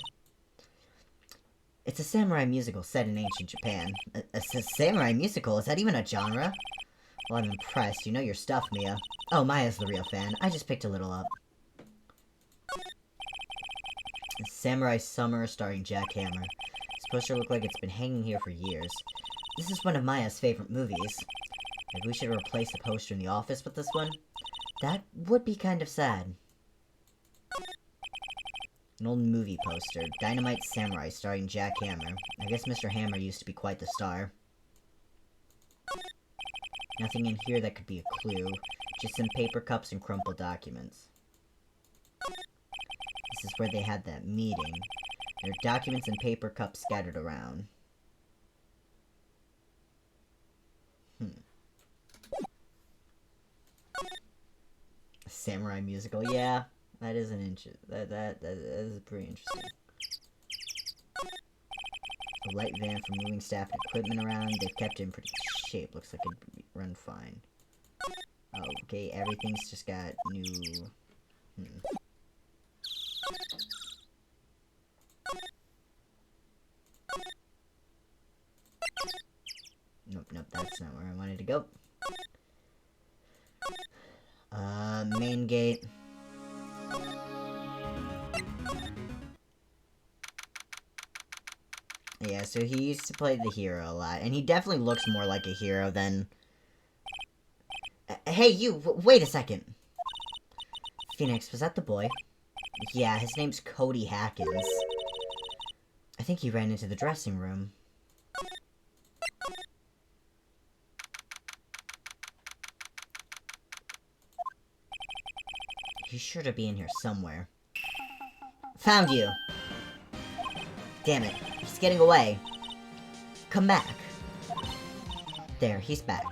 It's a samurai musical set in ancient Japan. A samurai musical? Is that even a genre? Well, I'm impressed. You know your stuff, Mia. Oh, Maya's the real fan. I just picked a little up. Samurai Summer starring Jack Hammer. This poster looks like it's been hanging here for years. This is one of Maya's favorite movies. Maybe we should replace the poster in the office with this one? That would be kind of sad. An old movie poster. Dynamite Samurai starring Jack Hammer. I guess Mr. Hammer used to be quite the star. Nothing in here that could be a clue. Just some paper cups and crumpled documents. This is where they had that meeting. There are documents and paper cups scattered around. A samurai musical? Yeah, that is an that is pretty interesting. A light van for moving staff and equipment around. They've kept it in pretty good shape. Looks like it'd run fine. Oh, okay, everything's just got new... Nope, that's not where I wanted to go. Main gate. Yeah, so he used to play the hero a lot, and he definitely looks more like a hero than... Hey, you! Wait a second! Phoenix, was that the boy? Yeah, his name's Cody Hackins. I think he ran into the dressing room. He's sure to be in here somewhere. Found you! Damn it, he's getting away. Come back. There, he's back.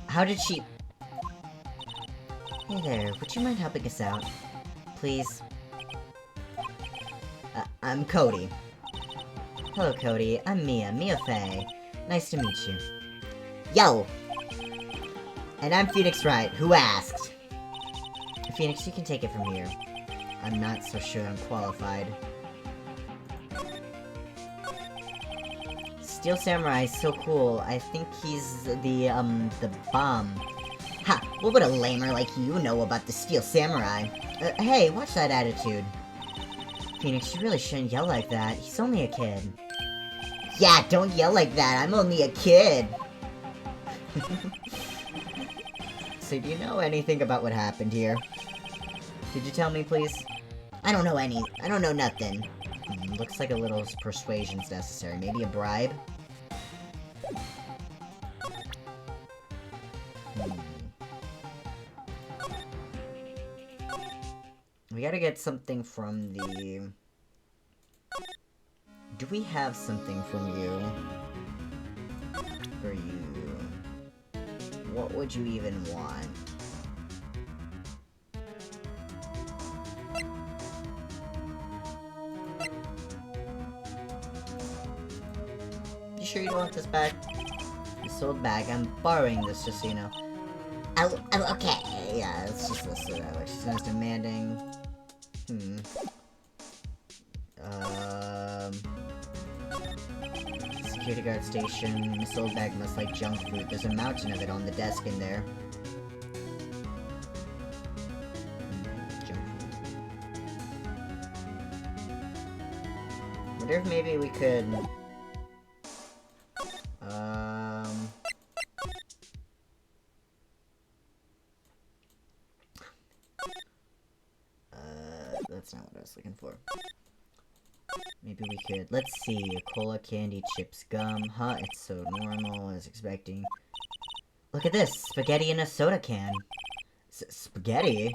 How did she... Hey there, would you mind helping us out? Please? I'm Cody. Hello, Cody. I'm Mia Fey. Nice to meet you. Yo! And I'm Phoenix Wright, who asked? Phoenix, you can take it from here. I'm not so sure I'm qualified. Steel Samurai is so cool. I think he's the bomb. Ha! What would a lamer like you know about the Steel Samurai? Hey, watch that attitude. Phoenix, you really shouldn't yell like that. He's only a kid. Yeah, don't yell like that. I'm only a kid. So do you know anything about what happened here? Could you tell me, please? I don't know nothing. Looks like a little persuasion's necessary. Maybe a bribe? We gotta get something from the... Do we have something from you? For you? What would you even want? You sure you don't want this back? This old bag. I'm borrowing this, just so you know. Oh, okay. Yeah, let's just list it that way. She's nice demanding. Security guard station. This old bag must like junk food. There's a mountain of it on the desk in there. Junk food. Wonder if maybe we could... That's not what I was looking for. Maybe we could... Let's see. Cola, candy, chips, gum. Huh, it's so normal. I was expecting... Look at this! Spaghetti in a soda can! Spaghetti?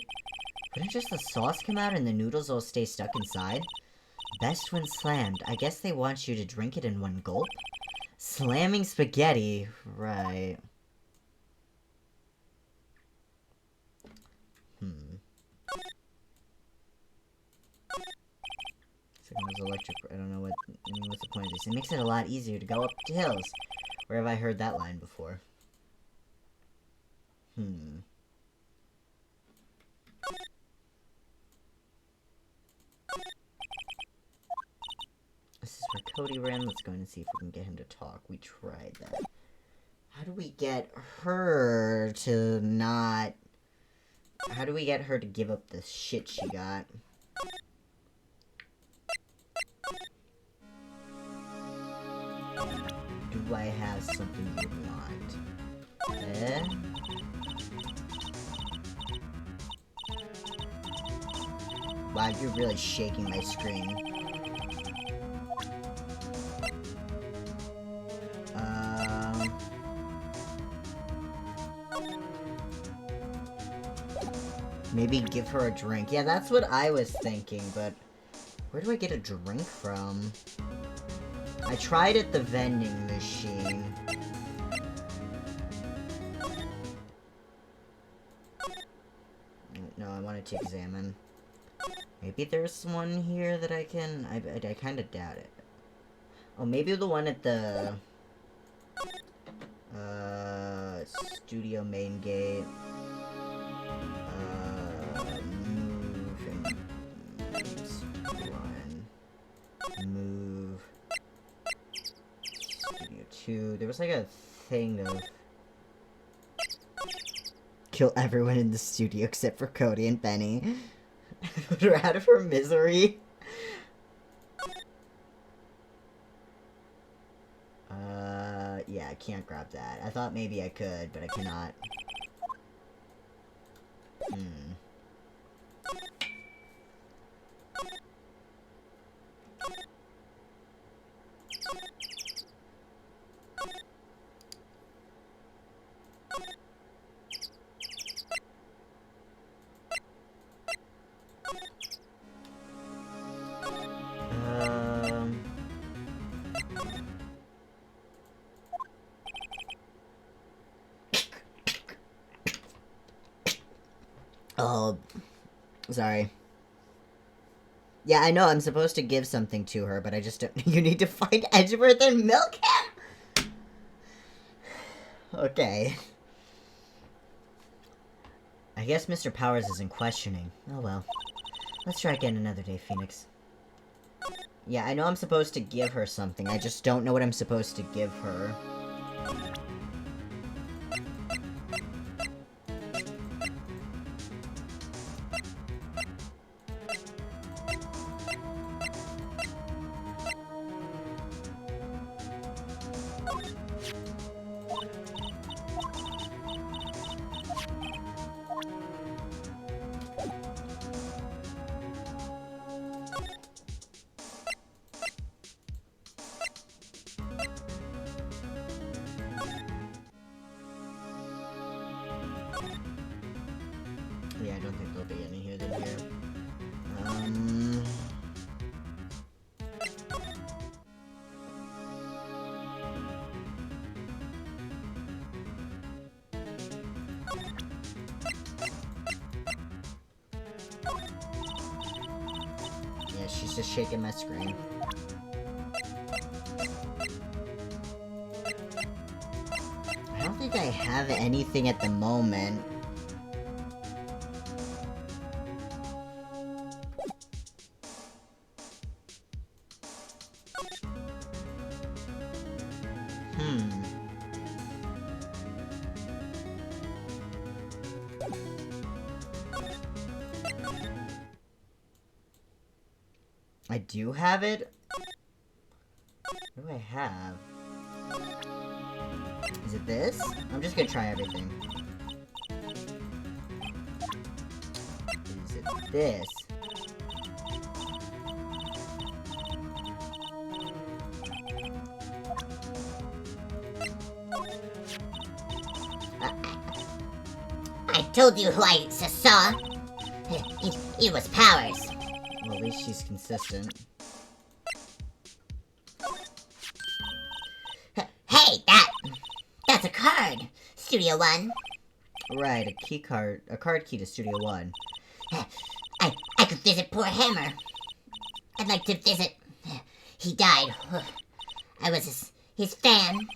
Couldn't just the sauce come out and the noodles all stay stuck inside? Best when slammed. I guess they want you to drink it in one gulp? Slamming spaghetti. Right. Electric. I don't know what. I mean, what's the point of this? It makes it a lot easier to go up the hills. Where have I heard that line before? This is where Cody ran. Let's go and see if we can get him to talk. We tried that. How do we get her to not... How do we get her to give up the shit she got? Do I have something you want? Wow, you're really shaking my screen. Maybe give her a drink. Yeah, that's what I was thinking, but... Where do I get a drink from? I tried at the vending machine. No, I wanted to examine. Maybe there's one here that I can... I kind of doubt it. Oh, maybe the one at the... studio main gate. Move. Studio 2. There was like a thing of... Kill everyone in the studio except for Cody and Benny. Put her out of her misery. Yeah, I can't grab that. I thought maybe I could, but I cannot. Oh, sorry. Yeah, I know I'm supposed to give something to her, but I just don't... You need to find Edgeworth and milk him! Okay. I guess Mr. Powers isn't questioning. Oh well. Let's try again another day, Phoenix. Yeah, I know I'm supposed to give her something. I just don't know what I'm supposed to give her. Yeah, I don't think there'll be any here than here. Yeah, she's just shaking my screen. I don't think I have anything at the moment. I do have it? What do I have? Is it this? I'm just gonna try everything. Is it this? I told you who I saw. It was Powers. Well, at least she's consistent. Hey, that's a card. Studio One. Right, a card key to Studio One. I could visit poor Hammer. I'd like to visit. He died. I was his fan.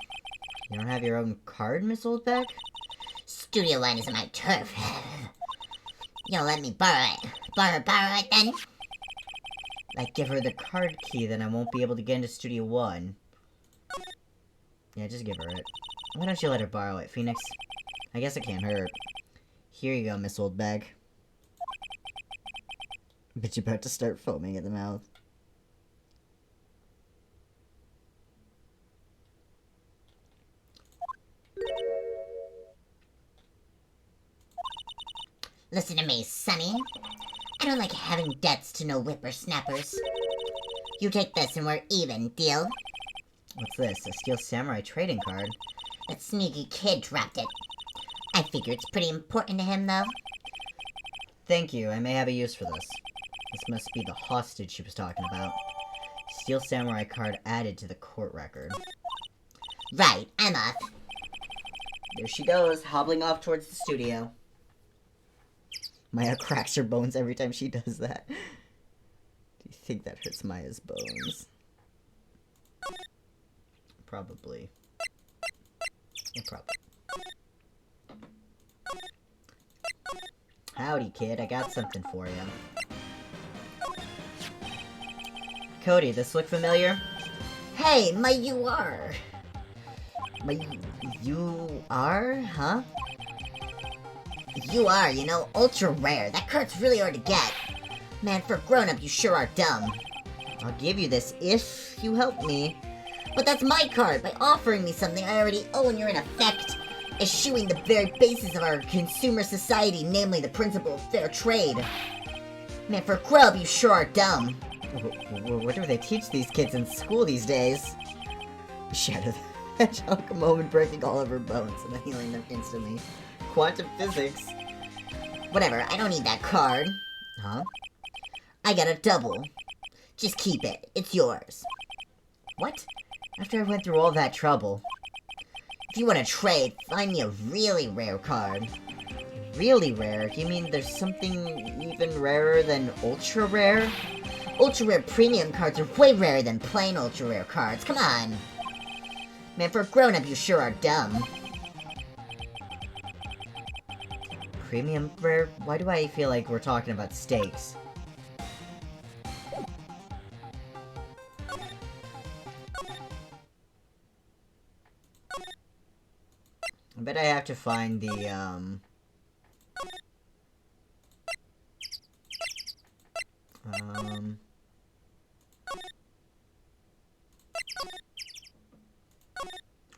You don't have your own card, Miss Oldbeck? Studio One is my turf. You'll let me borrow it. Borrow it then? I give her the card key, then I won't be able to get into Studio One. Yeah, just give her it. Why don't you let her borrow it, Phoenix? I guess it can't hurt. Here you go, Miss Oldbag. But you're about to start foaming at the mouth. Listen to me, Sonny. I don't like having debts to no whippersnappers. You take this and we're even, deal? What's this? A Steel Samurai trading card? That sneaky kid dropped it. I figure it's pretty important to him, though. Thank you, I may have a use for this. This must be the hostage she was talking about. Steel Samurai card added to the court record. Right, I'm off. There she goes, hobbling off towards the studio. Maya cracks her bones every time she does that. Do you think that hurts Maya's bones? Probably. Yeah, probably. Howdy, kid. I got something for you. Cody, this look familiar? Hey, my UR. You are? Huh? UR, you know, ultra rare. That card's really hard to get. Man, for a grown-up, you sure are dumb. I'll give you this if you help me. But that's my card. By offering me something I already own, you're in effect eschewing the very basis of our consumer society, namely the principle of fair trade. Man, for a grown-up, you sure are dumb. What do they teach these kids in school these days? Shadow the Hedgehog, a moment breaking all of her bones and healing them instantly. Quantum physics. Whatever, I don't need that card. Huh? I got a double. Just keep it. It's yours. What? After I went through all that trouble. If you want to trade, find me a really rare card. Really rare? You mean there's something even rarer than ultra rare? Ultra rare premium cards are way rarer than plain ultra rare cards. Come on. Man, for a grown-up, you sure are dumb. Premium rare? Why do I feel like we're talking about steaks? I bet I have to find the,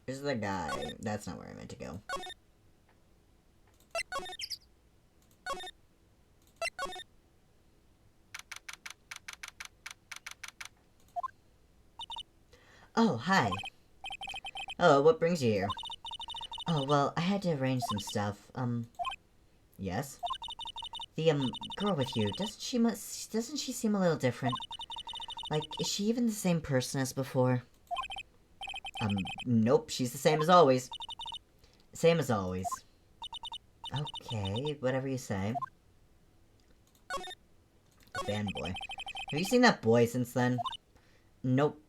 Where's the guy? That's not where I meant to go. Oh, hi. Oh, what brings you here? Oh, well, I had to arrange some stuff. Yes? The, girl with you, doesn't she seem a little different? Like, is she even the same person as before? Nope, she's the same as always. Same as always. Okay, whatever you say. Fanboy. Have you seen that boy since then? Nope.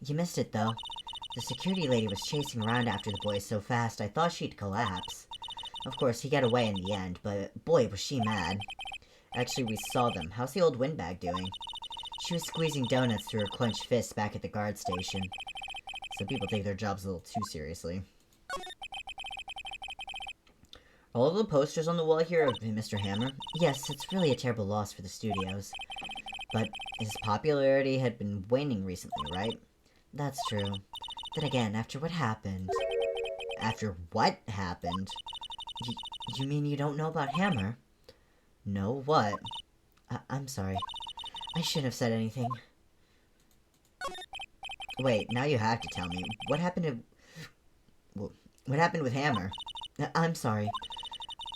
You missed it, though. The security lady was chasing around after the boy so fast I thought she'd collapse. Of course, he got away in the end, but boy, was she mad. Actually, we saw them. How's the old windbag doing? She was squeezing donuts through her clenched fists back at the guard station. Some people take their jobs a little too seriously. All of the posters on the wall here of Mr. Hammer? Yes, it's really a terrible loss for the studios. But his popularity had been waning recently, right? That's true. Then again, after what happened... After what happened? You mean you don't know about Hammer? No, what? I'm sorry. I shouldn't have said anything. Wait, now you have to tell me. What happened to... What happened with Hammer? I'm sorry.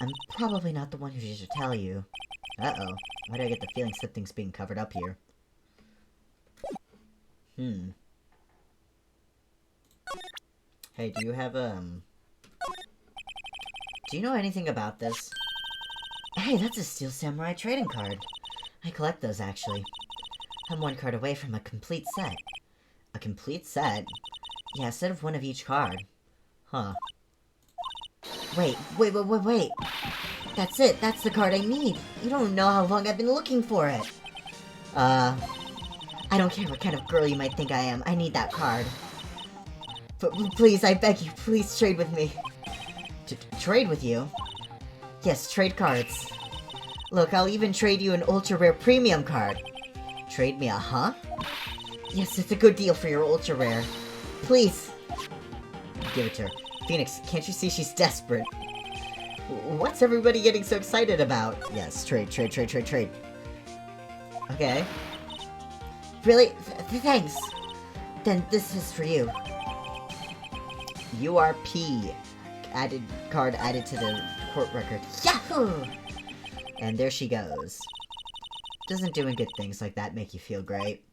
I'm probably not the one who should tell you. Uh-oh. Why do I get the feeling something's being covered up here? Hey, do you have, Do you know anything about this? Hey, that's a Steel Samurai trading card. I collect those, actually. I'm one card away from a complete set. A complete set? Yeah, a set of one of each card. Huh. Wait. That's it. That's the card I need. You don't know how long I've been looking for it. I don't care what kind of girl you might think I am. I need that card. But please, I beg you, please trade with me. Trade with you? Yes, trade cards. Look, I'll even trade you an ultra rare premium card. Trade me a huh? Yes, it's a good deal for your ultra rare. Please. Give it to her. Phoenix, can't you see she's desperate? What's everybody getting so excited about? Yes, trade. Okay. Really? Thanks. Then this is for you. URP. Card added to the court record. Yahoo! And there she goes. Doesn't doing good things like that make you feel great?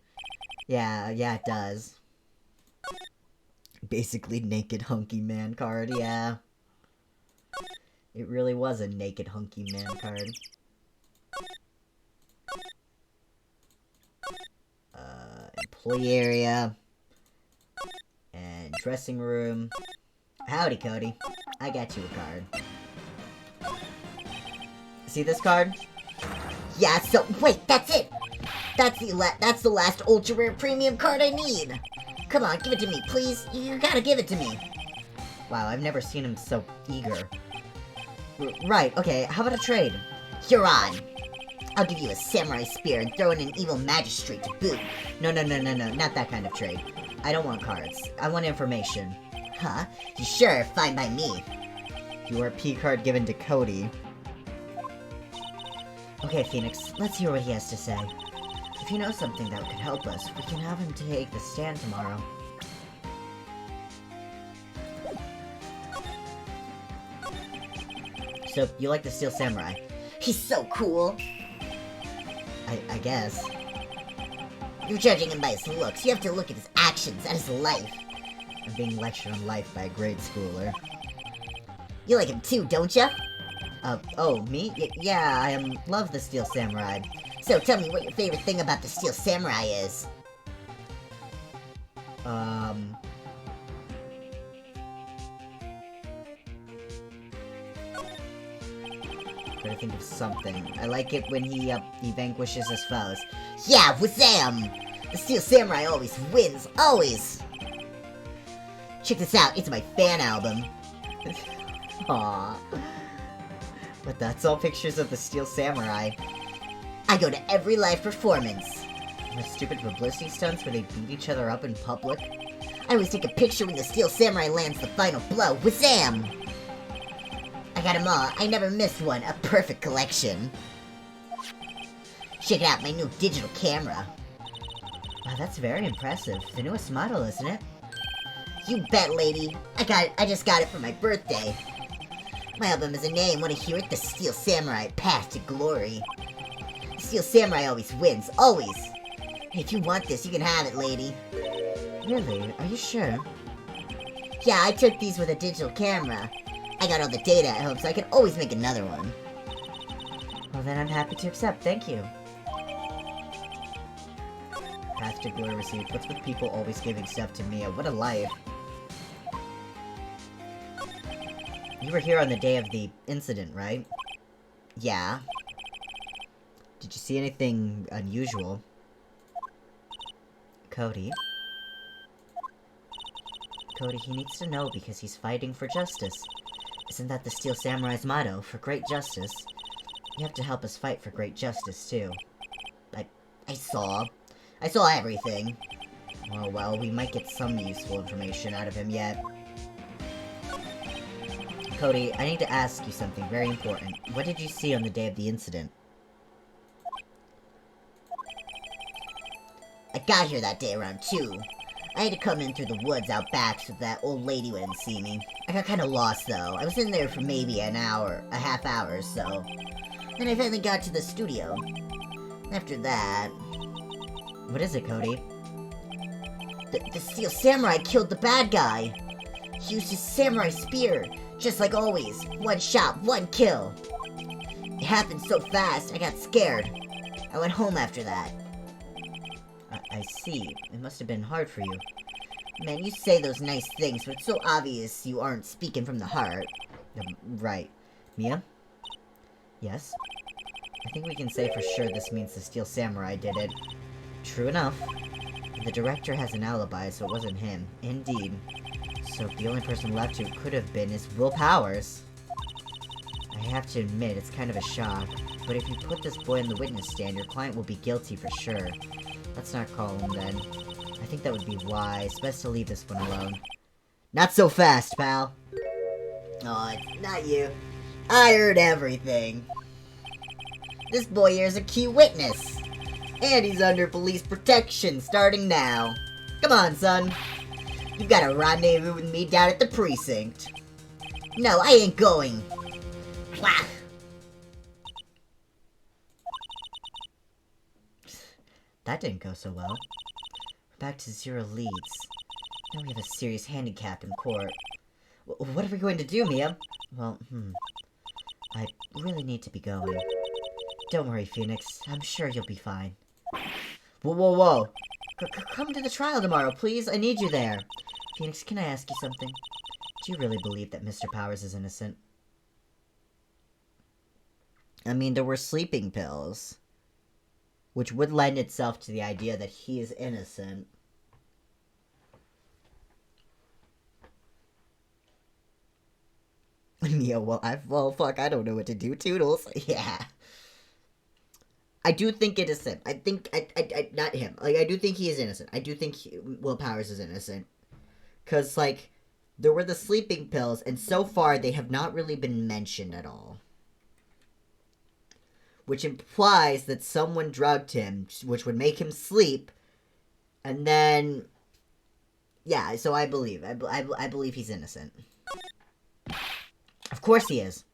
Yeah, it does. Basically naked hunky man card, yeah. It really was a naked hunky man card. Employee area. And dressing room. Howdy, Cody. I got you a card. See this card? Yeah, so, wait, that's it! That's the last ultra rare premium card I need! Come on, give it to me, please. You gotta give it to me. Wow, I've never seen him so eager. Right, okay, how about a trade? You're on. I'll give you a samurai spear and throw in an evil magistrate to boot. No, not that kind of trade. I don't want cards. I want information. Huh? You sure? Fine by me. URP card given to Cody. Okay, Phoenix, let's hear what he has to say. If you know something that could help us, we can have him take the stand tomorrow. So, you like the Steel Samurai? He's so cool. I guess. You're judging him by his looks. You have to look at his actions, at his life. I'm being lectured on life by a grade schooler. You like him too, don't ya? Oh, me? Yeah, I love the Steel Samurai. So tell me what your favorite thing about the Steel Samurai is. Gotta think of something. I like it when he vanquishes his foes. Yeah, Wazam! The Steel Samurai always wins, always! Check this out, it's my fan album. Aww. But that's all pictures of the Steel Samurai. I go to every live performance. The stupid publicity stunts where they beat each other up in public. I always take a picture when the Steel Samurai lands the final blow. Wazam! I got 'em all. I never missed one. A perfect collection. Check out my new digital camera. Wow, that's very impressive. The newest model, isn't it? You bet, lady. I just got it for my birthday. My album has a name. Want to hear it? The Steel Samurai Path to Glory. The Steel Samurai always wins. Always. If you want this, you can have it, lady. Really? Are you sure? Yeah, I took these with a digital camera. I got all the data at home, so I can always make another one. Well, then I'm happy to accept. Thank you. Path to Glory received. What's with people always giving stuff to Mia? What a life. You were here on the day of the incident, right? Yeah. Did you see anything unusual? Cody? Cody, he needs to know because he's fighting for justice. Isn't that the Steel Samurai's motto? For great justice. You have to help us fight for great justice, too. I saw everything. Oh, well, we might get some useful information out of him yet. Cody, I need to ask you something very important. What did you see on the day of the incident? I got here that day around 2. I had to come in through the woods out back so that old lady wouldn't see me. I got kinda lost though. I was in there for maybe a half hour or so. Then I finally got to the studio. After that... What is it, Cody? The Steel Samurai killed the bad guy. He used his samurai spear, just like always. One shot, one kill. It happened so fast, I got scared. I went home after that. I see. It must have been hard for you. Man, you say those nice things, but it's so obvious you aren't speaking from the heart. Right. Mia? Yes? I think we can say for sure this means the Steel Samurai did it. True enough. The director has an alibi, so it wasn't him. Indeed. So the only person left who could have been is Will Powers. I have to admit, it's kind of a shock. But if you put this boy in the witness stand, your client will be guilty for sure. Let's not call him then. I think that would be wise. Best to leave this one alone. Not so fast, pal. Oh, it's not you. I heard everything. This boy here is a key witness. And he's under police protection starting now. Come on, son. You got a rendezvous with me down at the precinct. No, I ain't going. Whack. That didn't go so well. We're back to 0 leads. Now we have a serious handicap in court. What are we going to do, Mia? Well, I really need to be going. Don't worry, Phoenix. I'm sure you'll be fine. Whoa. Come to the trial tomorrow, please. I need you there. Phoenix, can I ask you something? Do you really believe that Mr. Powers is innocent? I mean, there were sleeping pills, which would lend itself to the idea that he is innocent. Mia, well, fuck, I don't know what to do. Toodles. Yeah. I do think innocent. I think, not him. Like, I do think he is innocent. I do think Will Powers is innocent. Because, like, there were the sleeping pills, and so far they have not really been mentioned at all. Which implies that someone drugged him, which would make him sleep, and then, yeah, so I believe he's innocent. Of course he is.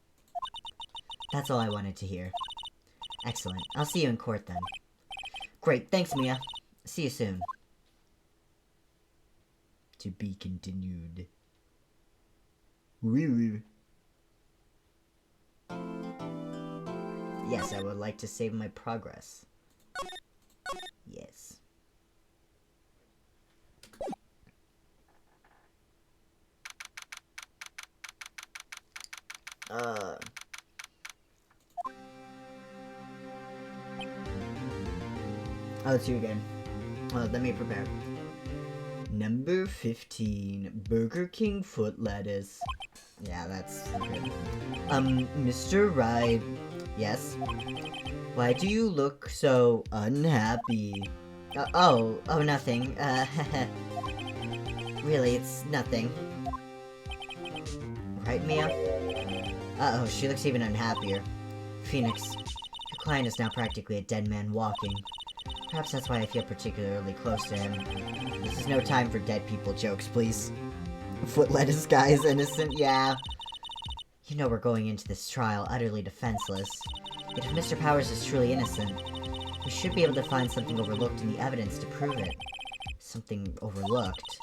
That's all I wanted to hear. Excellent. I'll see you in court then. Great, thanks, Mia. See you soon. To be continued. Yes, I would like to save my progress. Yes. Oh, it's you again. Let me prepare. Number 15, Burger King foot lettuce. Yeah, that's good. Mr. Wright. Yes? Why do you look so unhappy? Oh, nothing. Really, it's nothing. Right, Mia? Uh-oh, she looks even unhappier. Phoenix, your client is now practically a dead man walking. Perhaps that's why I feel particularly close to him. This is no time for dead people jokes, please. Foot lettuce guy is innocent, yeah. You know we're going into this trial utterly defenseless. Yet if Mr. Powers is truly innocent, we should be able to find something overlooked in the evidence to prove it. Something overlooked?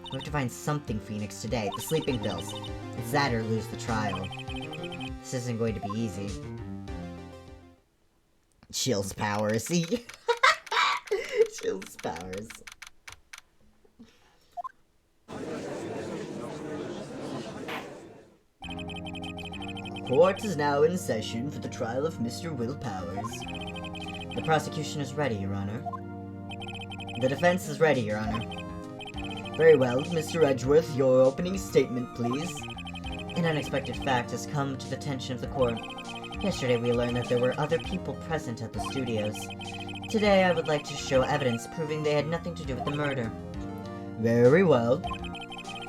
We have to find something, Phoenix, today. The sleeping pills. It's that or lose the trial. This isn't going to be easy. Chills Powers. Chills Powers. Court is now in session for the trial of Mr. Will Powers. The prosecution is ready, Your Honor. The defense is ready, Your Honor. Very well, Mr. Edgeworth, your opening statement, please. An unexpected fact has come to the attention of the court. Yesterday we learned that there were other people present at the studios. Today I would like to show evidence proving they had nothing to do with the murder. Very well.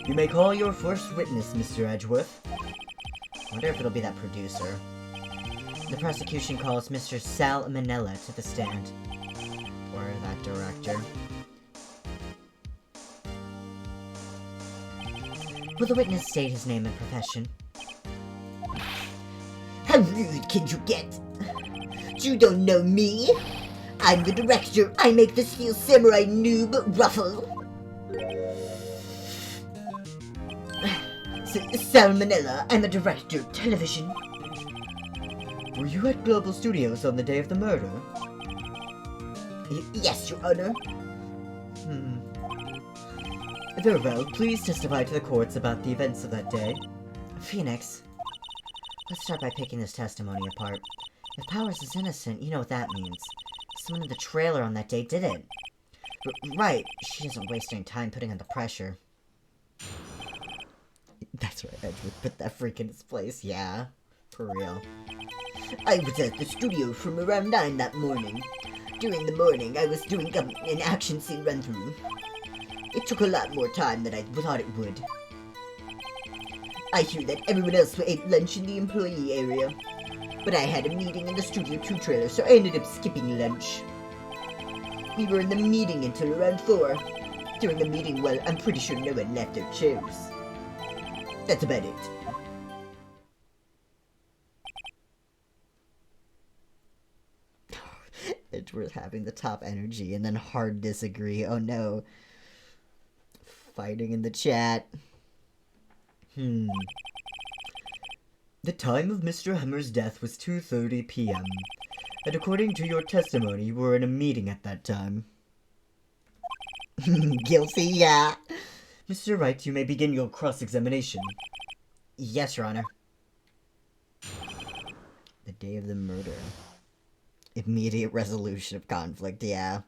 You may call your first witness, Mr. Edgeworth. I wonder if it'll be that producer. The prosecution calls Mr. Sal Manella to the stand. Or that director. Will the witness state his name and profession? How rude can you get? You don't know me? I'm the director. I make the Steel Samurai noob ruffle. Salmonella, I'm a director, television. Were you at Global Studios on the day of the murder? Yes, Your Honor. Very well, please testify to the courts about the events of that day. Phoenix, let's start by picking this testimony apart. If Powers is innocent, you know what that means. Someone in the trailer on that day did it. Right, she doesn't waste any time putting on the pressure. That's right, Edgewood put that freak in his place, yeah. For real. I was at the studio from around 9 that morning. During the morning, I was doing an action scene run-through. It took a lot more time than I thought it would. I hear that everyone else ate lunch in the employee area. But I had a meeting in the Studio 2 trailer, so I ended up skipping lunch. We were in the meeting until around 4. During the meeting, well, I'm pretty sure no one left their chairs. That's about it. Edgeworth having the top energy and then hard disagree. Oh no. Fighting in the chat. The time of Mr. Hemmer's death was 2:30 p.m. And according to your testimony, you were in a meeting at that time. Guilty, yeah. Mr. Wright, you may begin your cross-examination. Yes, Your Honor. The day of the murder. Immediate resolution of conflict, yeah.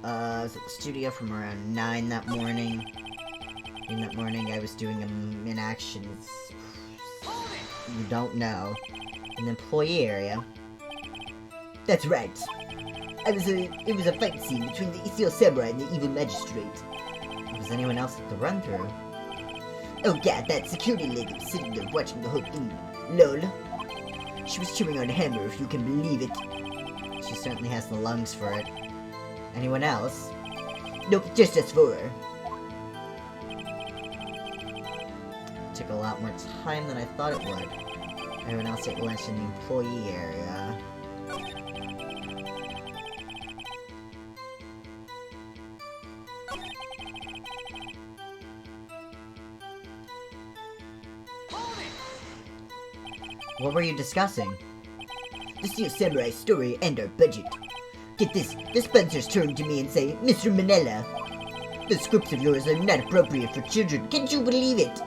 I was at the studio from around 9 that morning. In that morning, I was doing an action. You don't know. In the employee area. That's right. It was a fight scene between the Steel Samurai and the evil magistrate. Was anyone else at the run-through? Oh yeah, that security lady was sitting there watching the whole thing. Lol. She was cheering on Hammer, if you can believe it. She certainly has the lungs for it. Anyone else? Nope, just us 4. Took a lot more time than I thought it would. Everyone else ate lunch in the employee area. What were you discussing? The Steel Samurai story and our budget. Get this, the sponsors turn to me and say, Mr. Manella, the scripts of yours are not appropriate for children. Can't you believe it?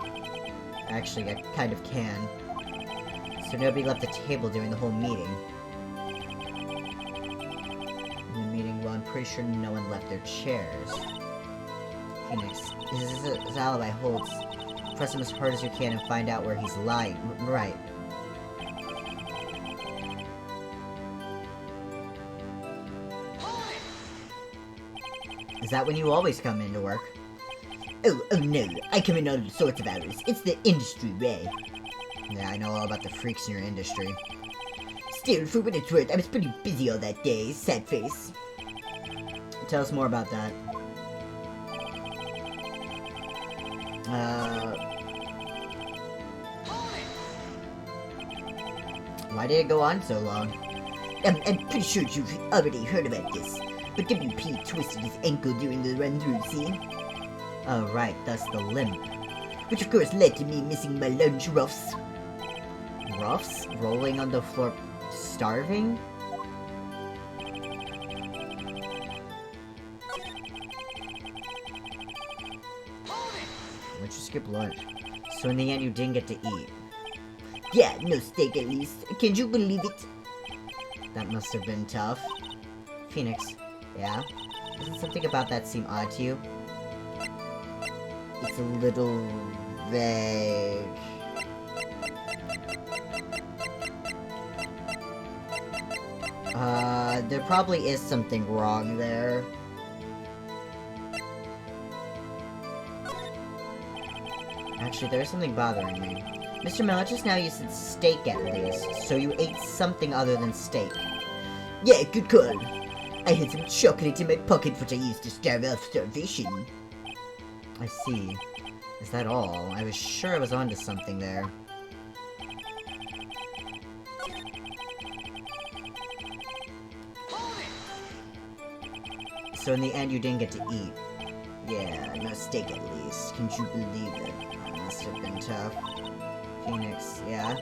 Actually, I kind of can. So nobody left the table during the whole meeting. In the meeting, one pretty sure no one left their chairs. Phoenix, his alibi holds. Press him as hard as you can and find out where he's lying. Right. Is that when you always come into work? Oh no, I come in all sorts of hours. It's the industry way. Yeah, I know all about the freaks in your industry. Still, for what it's worth, I was pretty busy all that day, sad face. Tell us more about that. Why did it go on so long? I'm pretty sure you've already heard about this, but WP twisted his ankle during the run-through, see? Oh, right, thus the limp. Which of course led to me missing my lunch roughs. Roughs? Rolling on the floor, starving? Why'd you skip lunch? So in the end you didn't get to eat. Yeah, no steak at least. Can you believe it? That must have been tough. Phoenix, yeah? Doesn't something about that seem odd to you? It's a little vague. There probably is something wrong there. Actually, there's something bothering me. Mr. Miller, just now you said steak at least, so you ate something other than steak. Yeah, good call. I had some chocolate in my pocket which I used to starve off starvation. I see. Is that all? I was sure I was onto something there. So in the end you didn't get to eat. Yeah, no steak at least. Can you believe it? That must have been tough. Phoenix, yeah?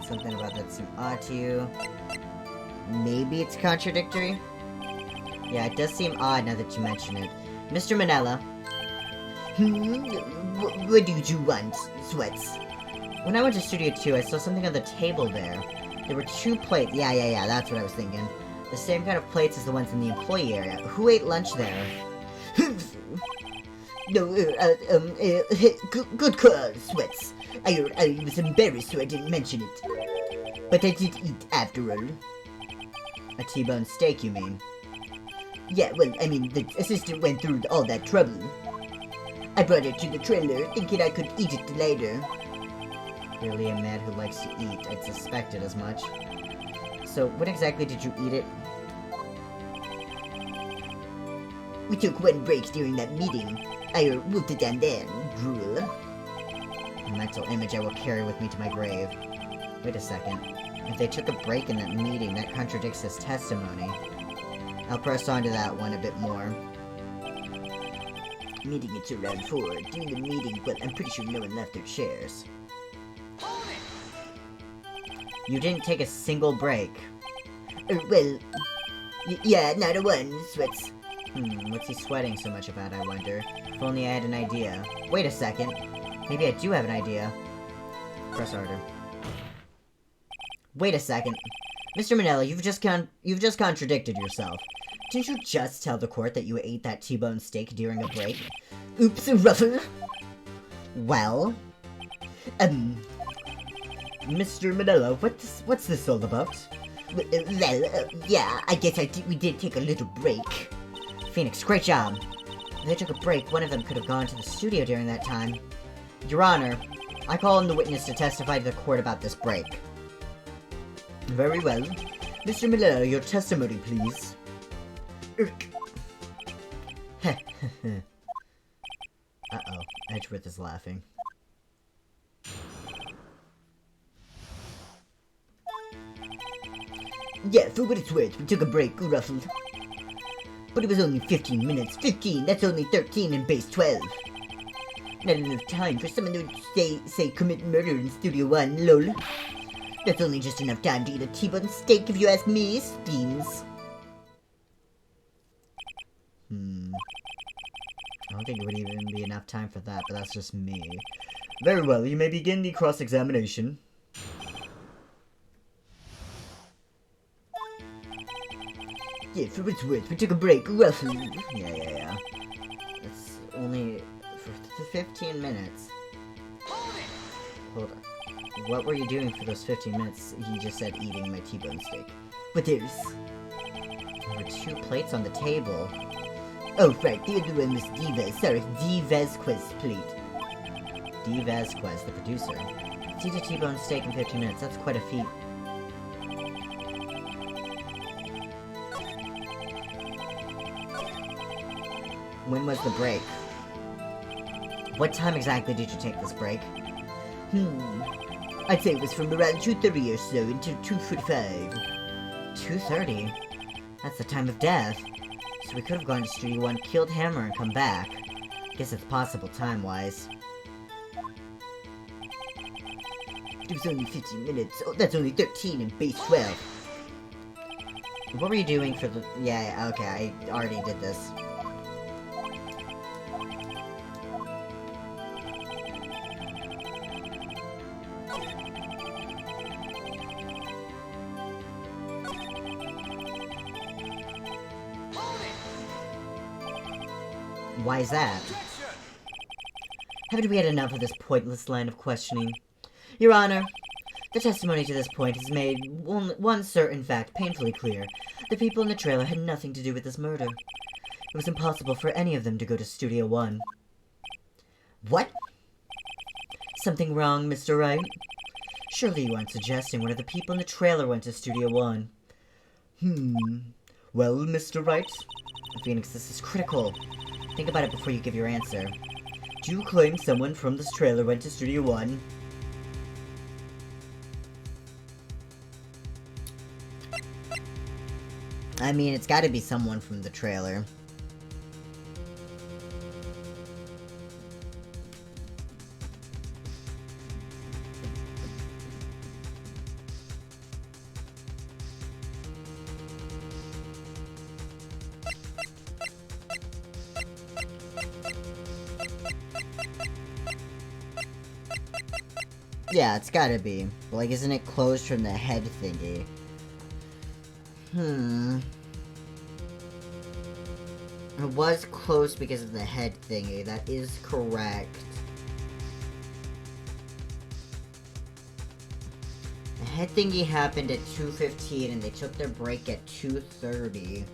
Something about that seemed odd to you. Maybe it's contradictory? Yeah, it does seem odd now that you mention it. Mr. Manella. What do you want, Sweats? When I went to Studio 2, I saw something on the table there. There were 2 plates. Yeah, that's what I was thinking. The same kind of plates as the ones in the employee area. Who ate lunch there? No, good call, Sweats. I was embarrassed so I didn't mention it. But I did eat after all. A T-bone steak, you mean? Yeah, well, I mean, the assistant went through all that trouble. I brought it to the trailer, thinking I could eat it later. Clearly a man who likes to eat. I'd suspected as much. So, when exactly did you eat it? We took 1 break during that meeting. I wolfed it down then, drool. A mental image I will carry with me to my grave. Wait a second. If they took a break in that meeting, that contradicts his testimony. I'll press on to that one a bit more. Meeting it's around 4. During the meeting, but I'm pretty sure no one left their chairs. You didn't take a single break. Well, yeah, not a one, Sweats. What's he sweating so much about, I wonder? If only I had an idea. Wait a second. Maybe I do have an idea. Press harder. Wait a second. Mr. Manella, you've just contradicted yourself. Didn't you just tell the court that you ate that T-bone steak during a break? Oops, ruffle. Well? Mr. Manella, what's this all about? Well, yeah, I guess we did take a little break. Phoenix, great job. If they took a break, one of them could have gone to the studio during that time. Your Honor, I call on the witness to testify to the court about this break. Very well. Mr. Miller, your testimony, please. Uh-oh, Edgeworth is laughing. Yeah, for what it's worth, we took a break, ruffled. But it was only 15 minutes. 15, that's only 13 in base 12. Not enough time for someone to say commit murder in Studio 1, lol. That's only just enough time to eat a T-bone steak if you ask me, Steams. I don't think it would even be enough time for that, but that's just me. Very well, you may begin the cross-examination. Yeah, for what's worth, we took a break, roughly. Yeah. It's only for 15 minutes. Hold on. What were you doing for those 15 minutes? He just said eating my T-bone steak. But there were 2 plates on the table. Oh, right, the other one was Divas. Sorry, Divasquez plate. Divasquez, the producer. To eat a T-bone steak in 15 minutes, that's quite a feat. When was the break? What time exactly did you take this break? I'd say it was from around 2:30 or so until 2:45. 2:30? That's the time of death. So we could have gone to Studio 1, killed Hammer, and come back. Guess it's possible time-wise. It was only 15 minutes. Oh, that's only 13 in base 12. What were you doing for the... Yeah, okay, I already did this. Why is that? Haven't we had enough of this pointless line of questioning? Your Honor, the testimony to this point has made one certain fact painfully clear. The people in the trailer had nothing to do with this murder. It was impossible for any of them to go to Studio 1. What? Something wrong, Mr. Wright? Surely you aren't suggesting one of the people in the trailer went to Studio 1. Well, Mr. Wright? Phoenix, this is critical. Think about it before you give your answer. Do you claim someone from this trailer went to Studio 1? I mean, it's gotta be someone from the trailer. Yeah, it's gotta be. But, like, isn't it closed from the head thingy? It was closed because of the head thingy. That is correct. The head thingy happened at 2:15 and they took their break at 2:30.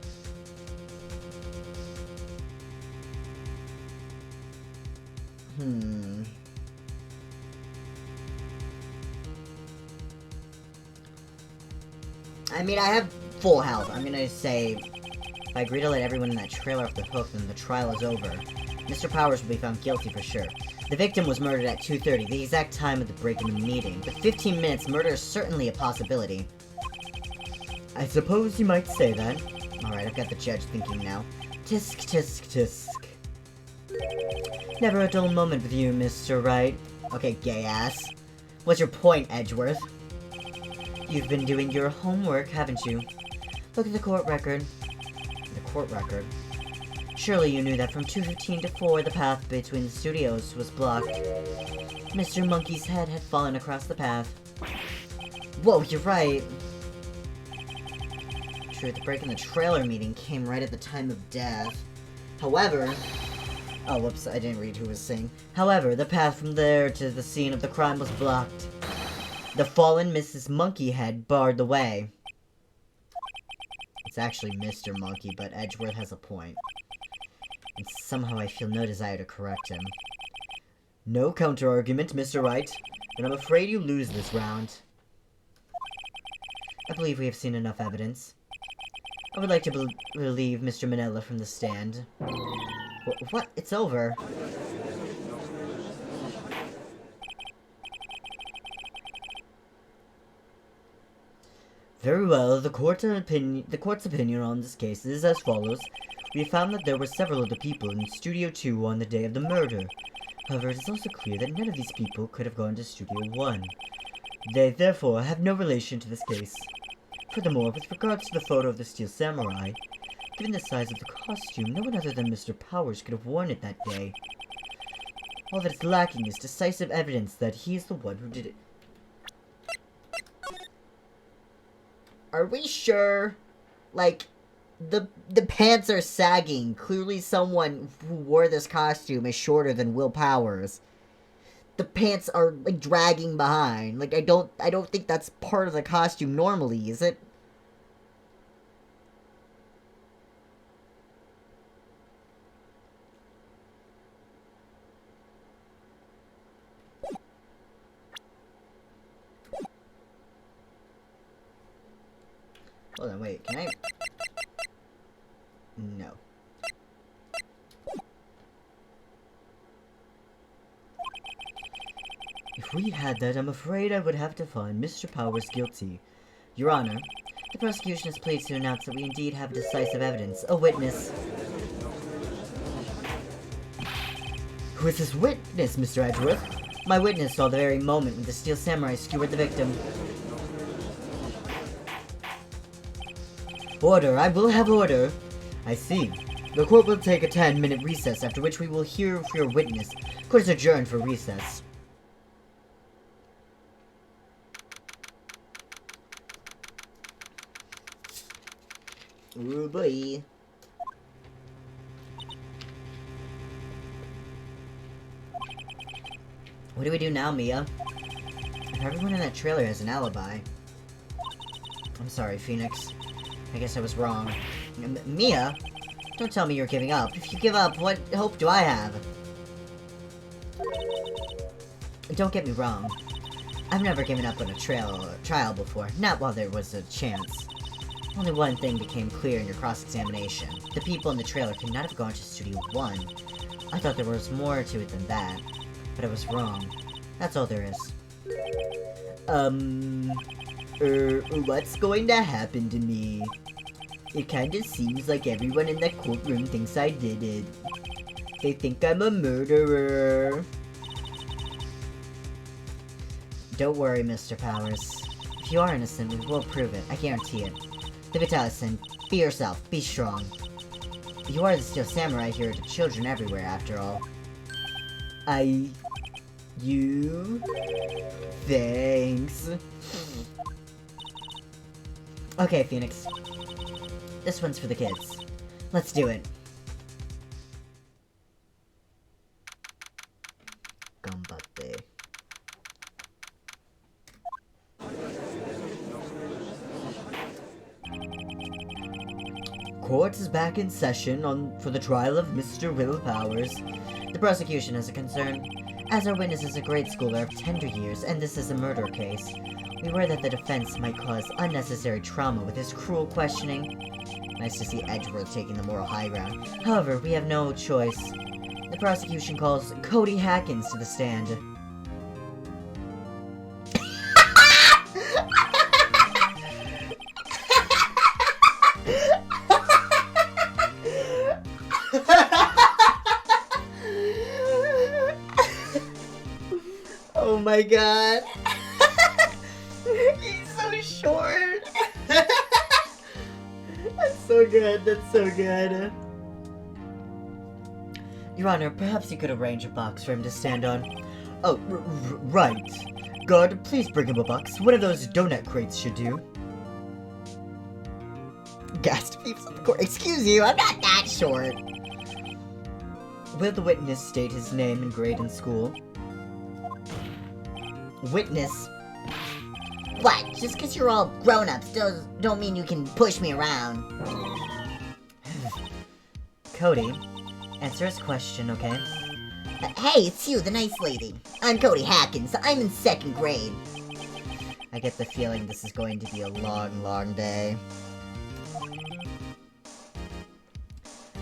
I mean, I have full health. I'm gonna say, if I agree to let everyone in that trailer off the hook, then the trial is over. Mr. Powers will be found guilty for sure. The victim was murdered at 2:30, the exact time of the break in the meeting. But 15 minutes, murder is certainly a possibility. I suppose you might say that. Alright, I've got the judge thinking now. Tisk, tisk, tisk. Never a dull moment with you, Mr. Wright. Okay, gay ass. What's your point, Edgeworth? You've been doing your homework, haven't you? Look at the court record. The court record? Surely you knew that from 2:15 to 4, the path between the studios was blocked. Mr. Monkey's head had fallen across the path. Whoa, you're right. True, the break in the trailer meeting came right at the time of death. However... Oh, whoops, I didn't read who was saying. However, the path from there to the scene of the crime was blocked. The fallen Mrs. Monkeyhead barred the way. It's actually Mr. Monkey, but Edgeworth has a point. And somehow I feel no desire to correct him. No counter-argument, Mr. Wright, but I'm afraid you lose this round. I believe we have seen enough evidence. I would like to relieve Mr. Manella from the stand. What? It's over. Very well, the court's opinion on this case is as follows. We found that there were several of the people in Studio 2 on the day of the murder. However, it is also clear that none of these people could have gone to Studio 1. They, therefore, have no relation to this case. Furthermore, with regards to the photo of the Steel Samurai, given the size of the costume, no one other than Mr. Powers could have worn it that day. All that is lacking is decisive evidence that he is the one who did it. Are we sure? Like, the pants are sagging. Clearly someone who wore this costume is shorter than Will Powers. The pants are, like, dragging behind. Like, I don't think that's part of the costume normally, is it? Hold on, wait, can I... No. If we had that, I'm afraid I would have to find Mr. Powers guilty. Your Honor, the prosecution is pleased to announce that we indeed have decisive evidence. A witness. Who is this witness, Mr. Edgeworth? My witness saw the very moment when the Steel Samurai skewered the victim. Order, I will have order. I see. The court will take a 10-minute recess, after which we will hear from your witness. Court is adjourned for recess. Ooh, boy. What do we do now, Mia? Everyone in that trailer has an alibi. I'm sorry, Phoenix. I guess I was wrong. Mia? Don't tell me you're giving up. If you give up, what hope do I have? Don't get me wrong. I've never given up on a trial before. Not while there was a chance. Only one thing became clear in your cross-examination. The people in the trailer could not have gone to Studio 1. I thought there was more to it than that. But I was wrong. That's all there is. What's going to happen to me? It kinda seems like everyone in that courtroom thinks I did it. They think I'm a murderer. Don't worry, Mr. Powers. If you are innocent, we will prove it. I guarantee it. The Vitalison, be yourself. Be strong. You are the Steel Samurai here to children everywhere, after all. You? Thanks. Okay, Phoenix. This one's for the kids. Let's do it. Gambate. Court is back in session for the trial of Mr. Will Powers. The prosecution has a concern. As our witness is a grade schooler of tender years, and this is a murder case, we worry that the defense might cause unnecessary trauma with his cruel questioning. Nice to see Edgeworth taking the moral high ground. However, we have no choice. The prosecution calls Cody Hackins to the stand. Oh my god. He's so short. That's so good, that's so good. Your Honor, perhaps you could arrange a box for him to stand on. Oh, right. Guard, please bring him a box. One of those donut crates should do. Gasped peeps on the court. Excuse you, I'm not that short. Will the witness state his name and grade in school? Witness. What? Just because you're all grown-ups don't mean you can push me around. Cody, answer his question, okay? Hey, it's you, the nice lady. I'm Cody Hackins. I'm in 2nd grade. I get the feeling this is going to be a long, long day.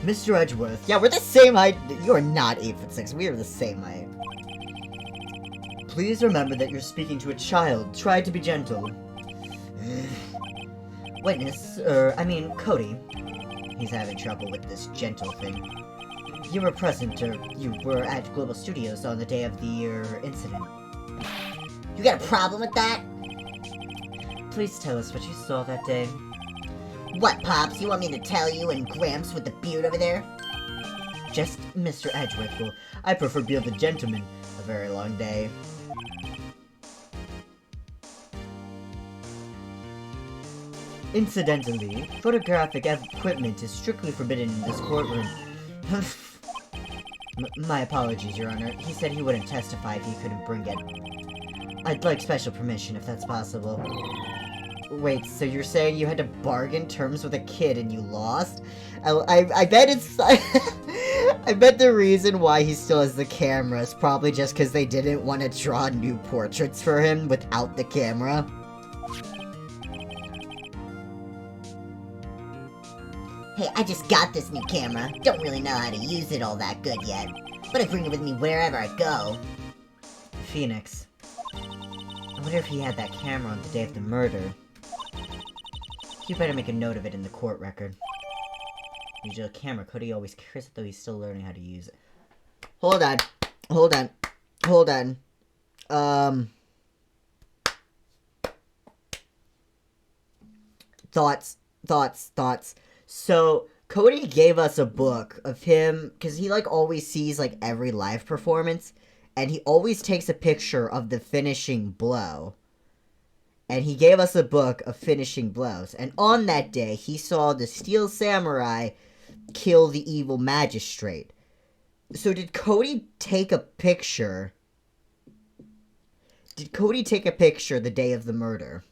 Mr. Edgeworth. Yeah, we're the same height. You are not 8'6". We are the same height. Please remember that you're speaking to a child. Try to be gentle. Witness, Cody. He's having trouble with this gentle thing. You were present, or you were at Global Studios on the day of the incident. You got a problem with that? Please tell us what you saw that day. What, Pops? You want me to tell you and Gramps with the beard over there? Just Mr. Edgeworth will. I prefer being the gentleman. A very long day. Incidentally, photographic equipment is strictly forbidden in this courtroom. My apologies, Your Honor. He said he wouldn't testify if he couldn't bring it. I'd like special permission if that's possible. Wait, so you're saying you had to bargain terms with a kid and you lost? I bet it's... I bet the reason why he still has the camera is probably just because they didn't want to draw new portraits for him without the camera. Hey, I just got this new camera. Don't really know how to use it all that good yet. But I bring it with me wherever I go. Phoenix. I wonder if he had that camera on the day of the murder. You better make a note of it in the court record. Digital camera. Cody always carries it, though he's still learning how to use it. Hold on. Hold on. Hold on. Thoughts. So, Cody gave us a book of him, because he, like, always sees, like, every live performance, and he always takes a picture of the finishing blow. And he gave us a book of finishing blows. And on that day, he saw the Steel Samurai kill the evil magistrate. So did Cody take a picture? Did Cody take a picture the day of the murder?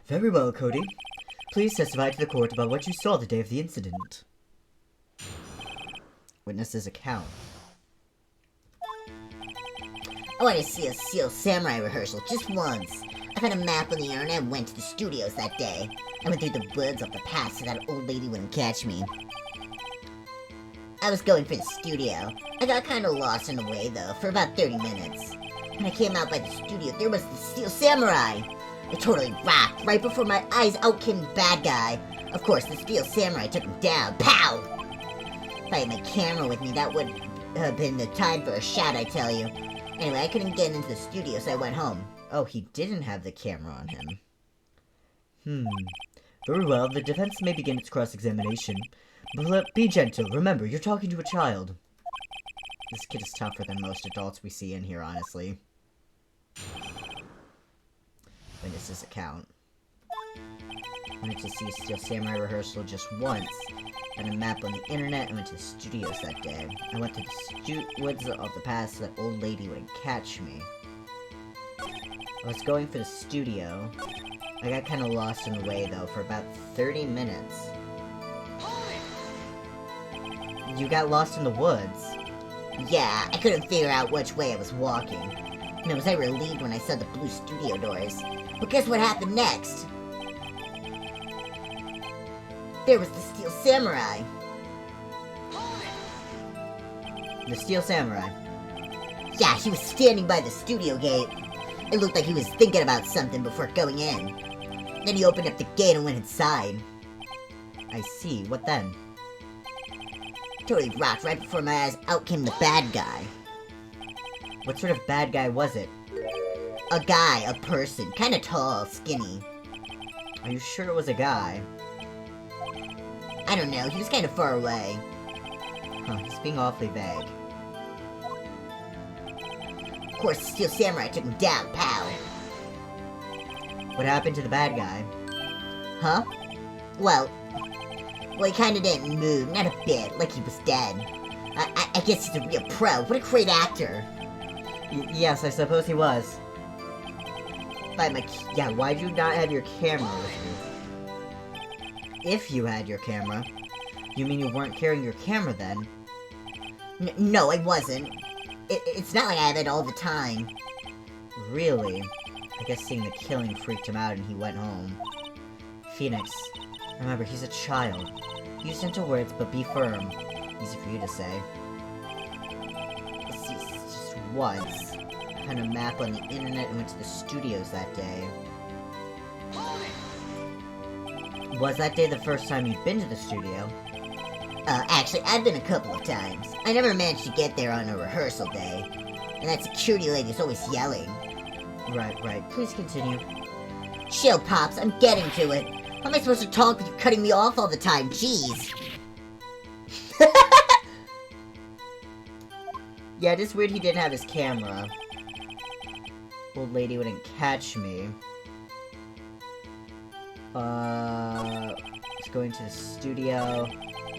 Very well, Cody. Please testify to the court about what you saw the day of the incident. Witness's account. I wanted to see a Steel Samurai rehearsal just once. I found a map on the internet and went to the studios that day. I went through the woods of the past so that old lady wouldn't catch me. I was going for the studio. I got kinda lost in the way though, for about 30 minutes. When I came out by the studio, there was the Steel Samurai! It totally rocked. Right before my eyes, out came the bad guy. Of course, the Steel Samurai took him down. Pow! If I had my camera with me, that would have been the time for a shot, I tell you. Anyway, I couldn't get into the studio, so I went home. Oh, he didn't have the camera on him. Very well, the defense may begin its cross-examination. But be gentle. Remember, you're talking to a child. This kid is tougher than most adults we see in here, honestly. Witness's account. Wanted to see a Steel Samurai rehearsal just once. Found a map on the internet and went to the studios that day. I went to the woods of the past so that old lady wouldn't catch me. I was going for the studio. I got kind of lost in the way though for about 30 minutes. You got lost in the woods? Yeah, I couldn't figure out which way I was walking. And I was relieved when I saw the blue studio doors. But guess what happened next? There was the Steel Samurai. The Steel Samurai? Yeah, he was standing by the studio gate. It looked like he was thinking about something before going in. Then he opened up the gate and went inside. I see. What then? Totally rocked. Right before my eyes, out came the bad guy. What sort of bad guy was it? A guy, a person, kinda tall, skinny. Are you sure it was a guy? I don't know, he was kinda far away. Huh, he's being awfully vague. Of course, the Steel Samurai took him down, pow. What happened to the bad guy? Huh? Well, he kinda didn't move, not a bit, like he was dead. I guess he's a real pro. What a great actor. Yes, I suppose he was. Yeah, why'd you not have your camera with you? If you had your camera. You mean you weren't carrying your camera then? No, I wasn't. It's not like I have it all the time. Really? I guess seeing the killing freaked him out and he went home. Phoenix, remember, he's a child. Use gentle words, but be firm. Easy for you to say. See, just once. I found a map on the internet and went to the studios that day. Was that day the first time you'd been to the studio? Actually, I've been a couple of times. I never managed to get there on a rehearsal day. And that security lady's always yelling. Right. Please continue. Chill, Pops. I'm getting to it. How am I supposed to talk with you cutting me off all the time? Jeez. Yeah, it is weird he didn't have his camera. Old lady wouldn't catch me. Was going to the studio.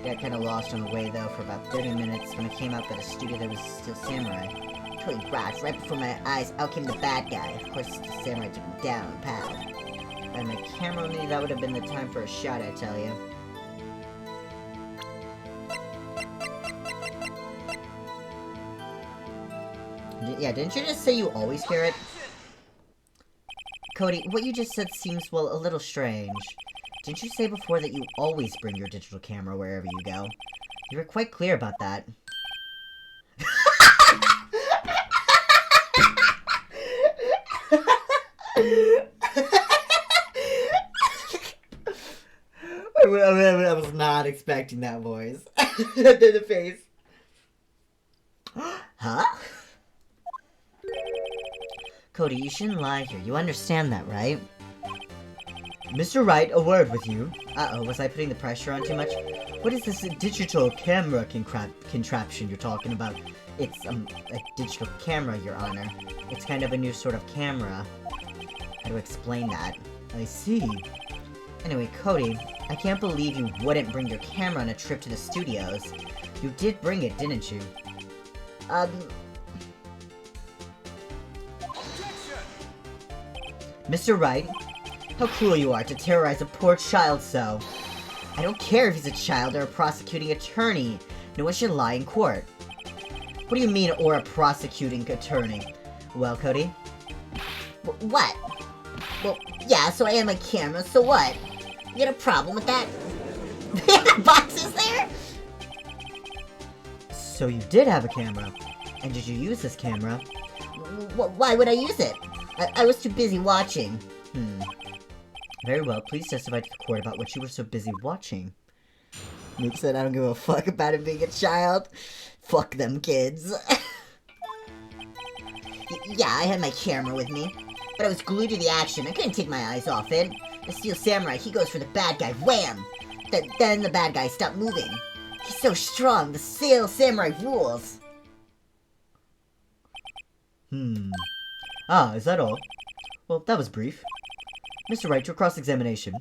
Got kind of lost on the way though for about 30 minutes. When I came out by the studio, there was a Steel Samurai. Totally rocked. Right before my eyes, out came the bad guy. Of course, the Samurai took him down, pal. If I had my camera with me, that would have been the time for a shot, I tell you. Yeah, didn't you just say you always hear it? Cody, what you just said seems, well, a little strange. Didn't you say before that you always bring your digital camera wherever you go? You were quite clear about that. I was not expecting that voice. The face. Huh? Cody, you shouldn't lie here. You understand that, right? Mr. Wright, a word with you. Uh-oh, was I putting the pressure on too much? What is this digital camera contraption you're talking about? It's, a digital camera, Your Honor. It's kind of a new sort of camera. How to explain that? I see. Anyway, Cody, I can't believe you wouldn't bring your camera on a trip to the studios. You did bring it, didn't you? Mr. Wright, how cruel you are to terrorize a poor child so. I don't care if he's a child or a prosecuting attorney. No one should lie in court. What do you mean, or a prosecuting attorney? Well, Cody? What? Well, yeah, so I had my camera, so what? You got a problem with that? The box is there? So you did have a camera. And did you use this camera? Why would I use it? I was too busy watching. Very well, please testify to the court about what you were so busy watching. Luke said I don't give a fuck about him being a child. Fuck them kids. Yeah, I had my camera with me. But I was glued to the action. I couldn't take my eyes off it. The Steel Samurai, he goes for the bad guy. Wham! Then the bad guy stopped moving. He's so strong. The Steel Samurai rules. Ah, is that all? Well, that was brief. Mr. Wright, your cross-examination.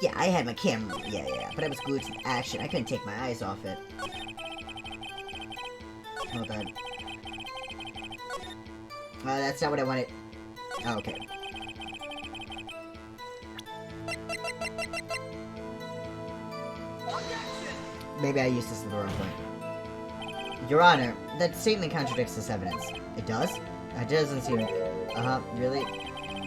Yeah, I had my camera. Yeah, but I was glued to the action. I couldn't take my eyes off it. Hold on. That's not what I wanted. Oh, okay. Maybe I used this at the wrong point. Your Honor, that statement contradicts this evidence. It does? It doesn't seem... really?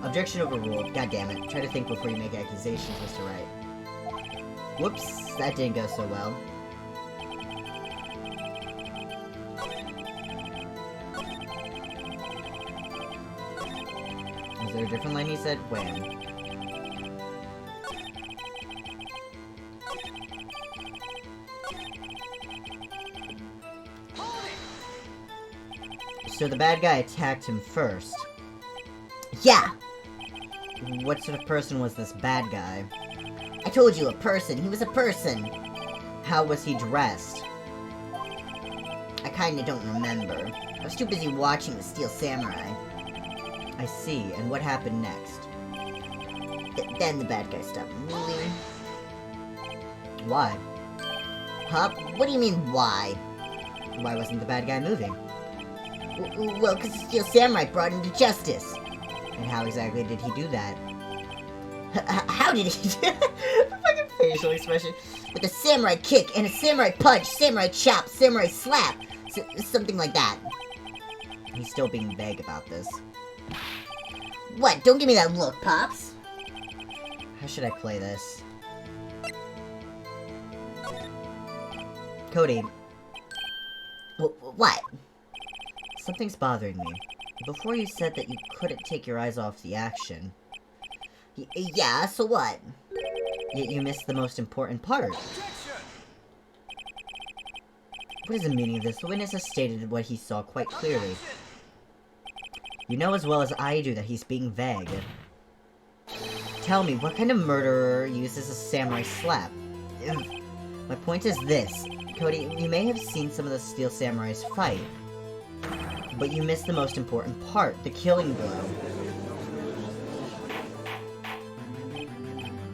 Objection overruled. God damn it. Try to think before you make accusations, Mr. Wright. Whoops, that didn't go so well. Was there a different line he said? Wham. So the bad guy attacked him first. Yeah! What sort of person was this bad guy? I told you, a person. He was a person. How was he dressed? I kinda don't remember. I was too busy watching the Steel Samurai. I see, and what happened next? Then the bad guy stopped moving. Why? Huh? What do you mean, why? Why wasn't the bad guy moving? Well, because the Steel Samurai brought him to justice. And how exactly did he do that? How did he do it? The fucking facial expression. With a samurai kick and a samurai punch, samurai chop, samurai slap. Something like that. He's still being vague about this. What? Don't give me that look, Pops. How should I play this? Cody. What? Something's bothering me. Before you said that you couldn't take your eyes off the action. Yeah, so what? Yet you missed the most important part. What is the meaning of this? The witness has stated what he saw quite clearly. You know as well as I do that he's being vague. Tell me, what kind of murderer uses a samurai slap? My point is this. Cody, you may have seen some of the Steel Samurais fight, but you missed the most important part, the killing blow.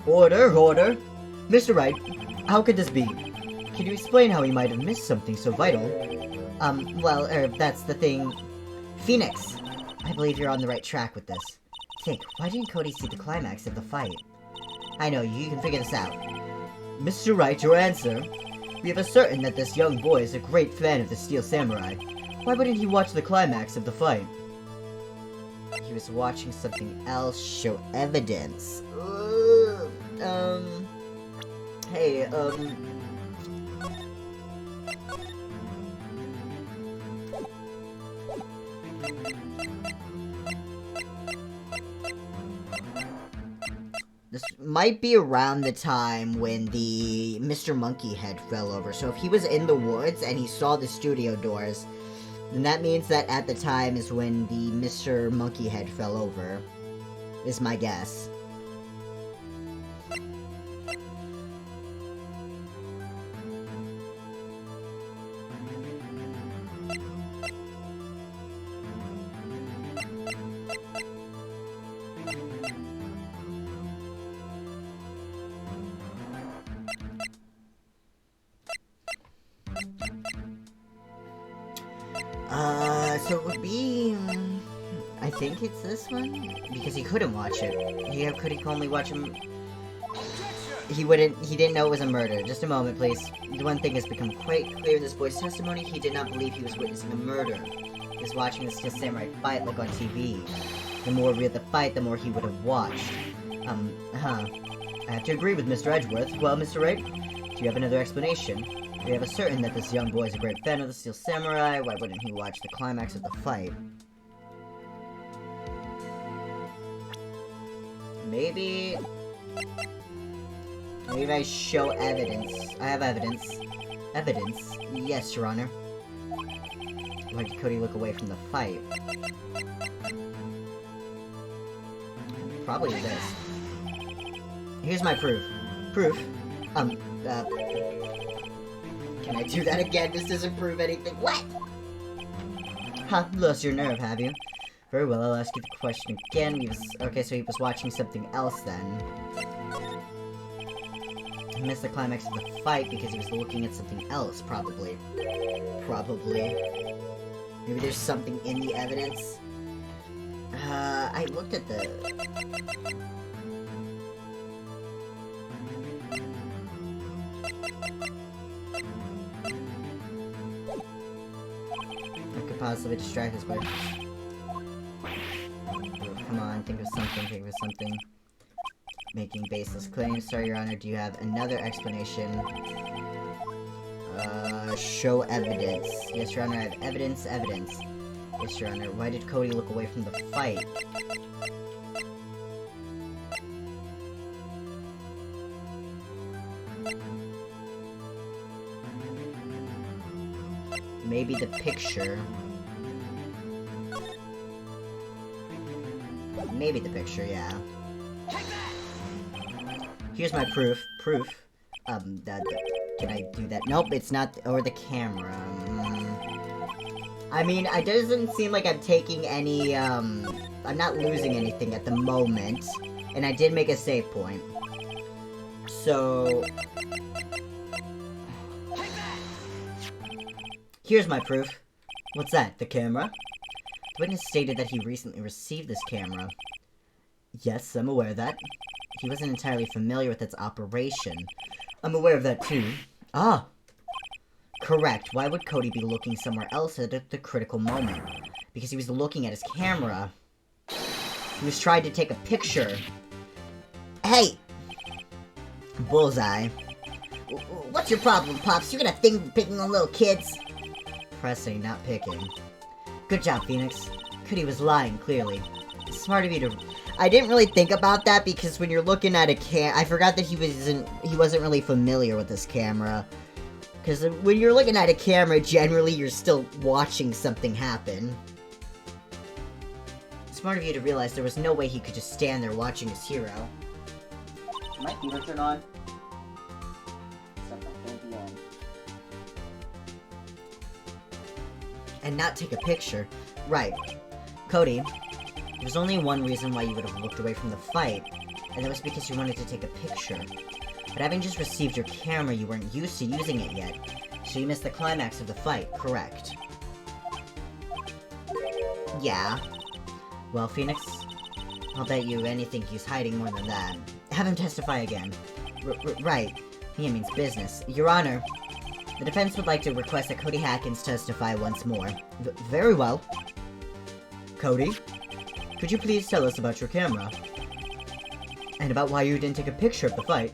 Order, order! Mr. Wright, how could this be? Can you explain how you might have missed something so vital? That's the thing. Phoenix, I believe you're on the right track with this. Think, why didn't Cody see the climax of the fight? I know, you can figure this out. Mr. Wright, your answer? We have ascertained that this young boy is a great fan of the Steel Samurai. Why wouldn't he watch the climax of the fight? He was watching something else. Show evidence. Hey, this might be around the time when the Mr. Monkey Head fell over. So if he was in the woods and he saw the studio doors, then that means that at the time is when the Mr. Monkey Head fell over, is my guess. So it would be, I think it's this one? Because he couldn't watch it. He could only watch him. He didn't know it was a murder. Just a moment, please. The one thing has become quite clear in this boy's testimony. He did not believe he was witnessing a murder. He was watching the Steel Samurai fight like on TV. The more real the fight, the more he would have watched. I have to agree with Mr. Edgeworth. Well, Mr. Wright, do you have another explanation? We have ascertained that this young boy is a great fan of the Steel Samurai. Why wouldn't he watch the climax of the fight? Maybe I show evidence. I have evidence. Evidence? Yes, Your Honor. Why did Cody look away from the fight? Probably this. Here's my proof. Proof? Can I do that again? This doesn't prove anything. What? Huh, lost your nerve, have you? Very well, I'll ask you the question again. Okay, so he was watching something else then. He missed the climax of the fight because he was looking at something else, probably. Probably. Maybe there's something in the evidence. I looked at the... possibly distract us by... Come on, think of something. Making baseless claims. Sorry, Your Honor, do you have another explanation? Show evidence. Yes, Your Honor, I have evidence. Yes, Your Honor, why did Cody look away from the fight? Maybe the picture. Maybe the picture, yeah. Here's my proof. Can I do that? Nope, it's not, or the camera. I mean, it doesn't seem like I'm taking any, I'm not losing anything at the moment. And I did make a save point. So... Here's my proof. What's that, the camera? The witness stated that he recently received this camera. Yes, I'm aware of that. He wasn't entirely familiar with its operation. I'm aware of that too. Ah! Correct. Why would Cody be looking somewhere else at the critical moment? Because he was looking at his camera. He was trying to take a picture. Hey! Bullseye. What's your problem, Pops? You got a thing for picking on little kids? Pressing, not picking. Good job, Phoenix. Cody was lying, clearly. Smart of you to... I didn't really think about that because when you're looking at a I forgot that he wasn't really familiar with this camera. Because when you're looking at a camera, generally you're still watching something happen. Smart of you to realize there was no way he could just stand there watching his hero. Is my computer turned on? Something and not take a picture. Right. Cody, there's only one reason why you would have looked away from the fight, and that was because you wanted to take a picture. But having just received your camera, you weren't used to using it yet, so you missed the climax of the fight, correct? Yeah. Well, Phoenix, I'll bet you anything he's hiding more than that. Have him testify again. Right. He means business. Your Honor, the defense would like to request that Cody Hackins testify once more. Very well. Cody, could you please tell us about your camera? And about why you didn't take a picture of the fight?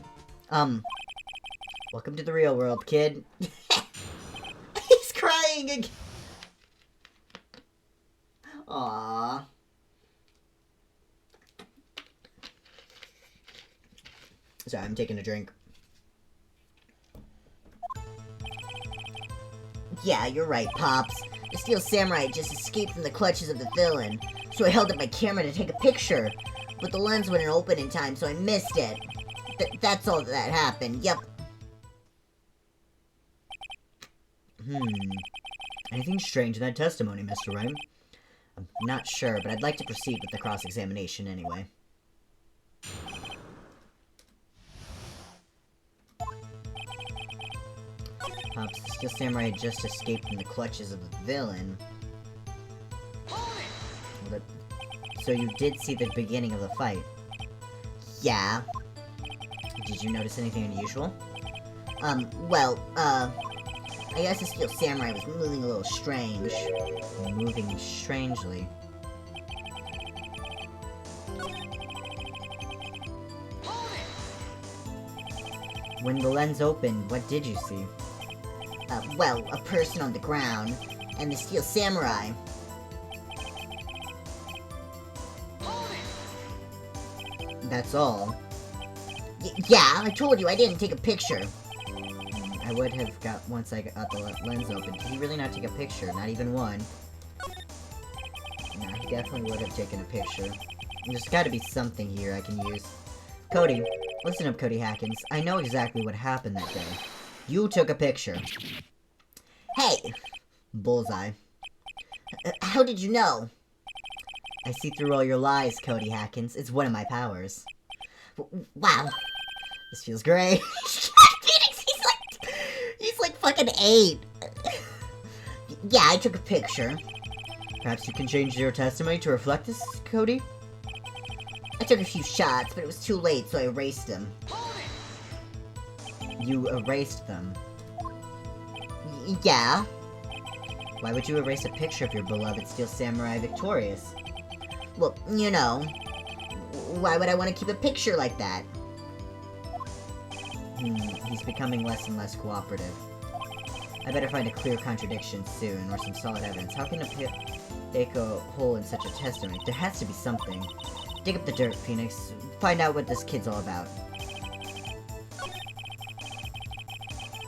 Welcome to the real world, kid. He's crying again. Aww. Sorry, I'm taking a drink. Yeah, you're right, Pops. The Steel Samurai had just escaped from the clutches of the villain, so I held up my camera to take a picture. But the lens wouldn't open in time, so I missed it. That's all that happened, yep. Anything strange in that testimony, Mr. Wright? I'm not sure, but I'd like to proceed with the cross-examination anyway. Pops, the Steel Samurai had just escaped from the clutches of the villain. So you did see the beginning of the fight? Yeah. Did you notice anything unusual? I guess the Steel Samurai was moving a little strange. Moving strangely. When the lens opened, what did you see? A person on the ground, and the Steel Samurai. That's all. Yeah, I told you I didn't take a picture. I would have got, once I got the lens open. Did he really not take a picture? Not even one. No, he definitely would have taken a picture. There's gotta be something here I can use. Cody, listen up, Cody Hackins. I know exactly what happened that day. You took a picture. Hey! Bullseye. How did you know? I see through all your lies, Cody Hackins. It's one of my powers. Wow. This feels great. Phoenix, he's like fucking 8. Yeah, I took a picture. Perhaps you can change your testimony to reflect this, Cody? I took a few shots, but it was too late, so I erased them. You erased them? Yeah. Why would you erase a picture of your beloved Steel Samurai victorious? Well, you know, why would I want to keep a picture like that? He's becoming less and less cooperative. I better find a clear contradiction soon, or some solid evidence. How can a pick a hole in such a testimony? There has to be something. Dig up the dirt, Phoenix. Find out what this kid's all about.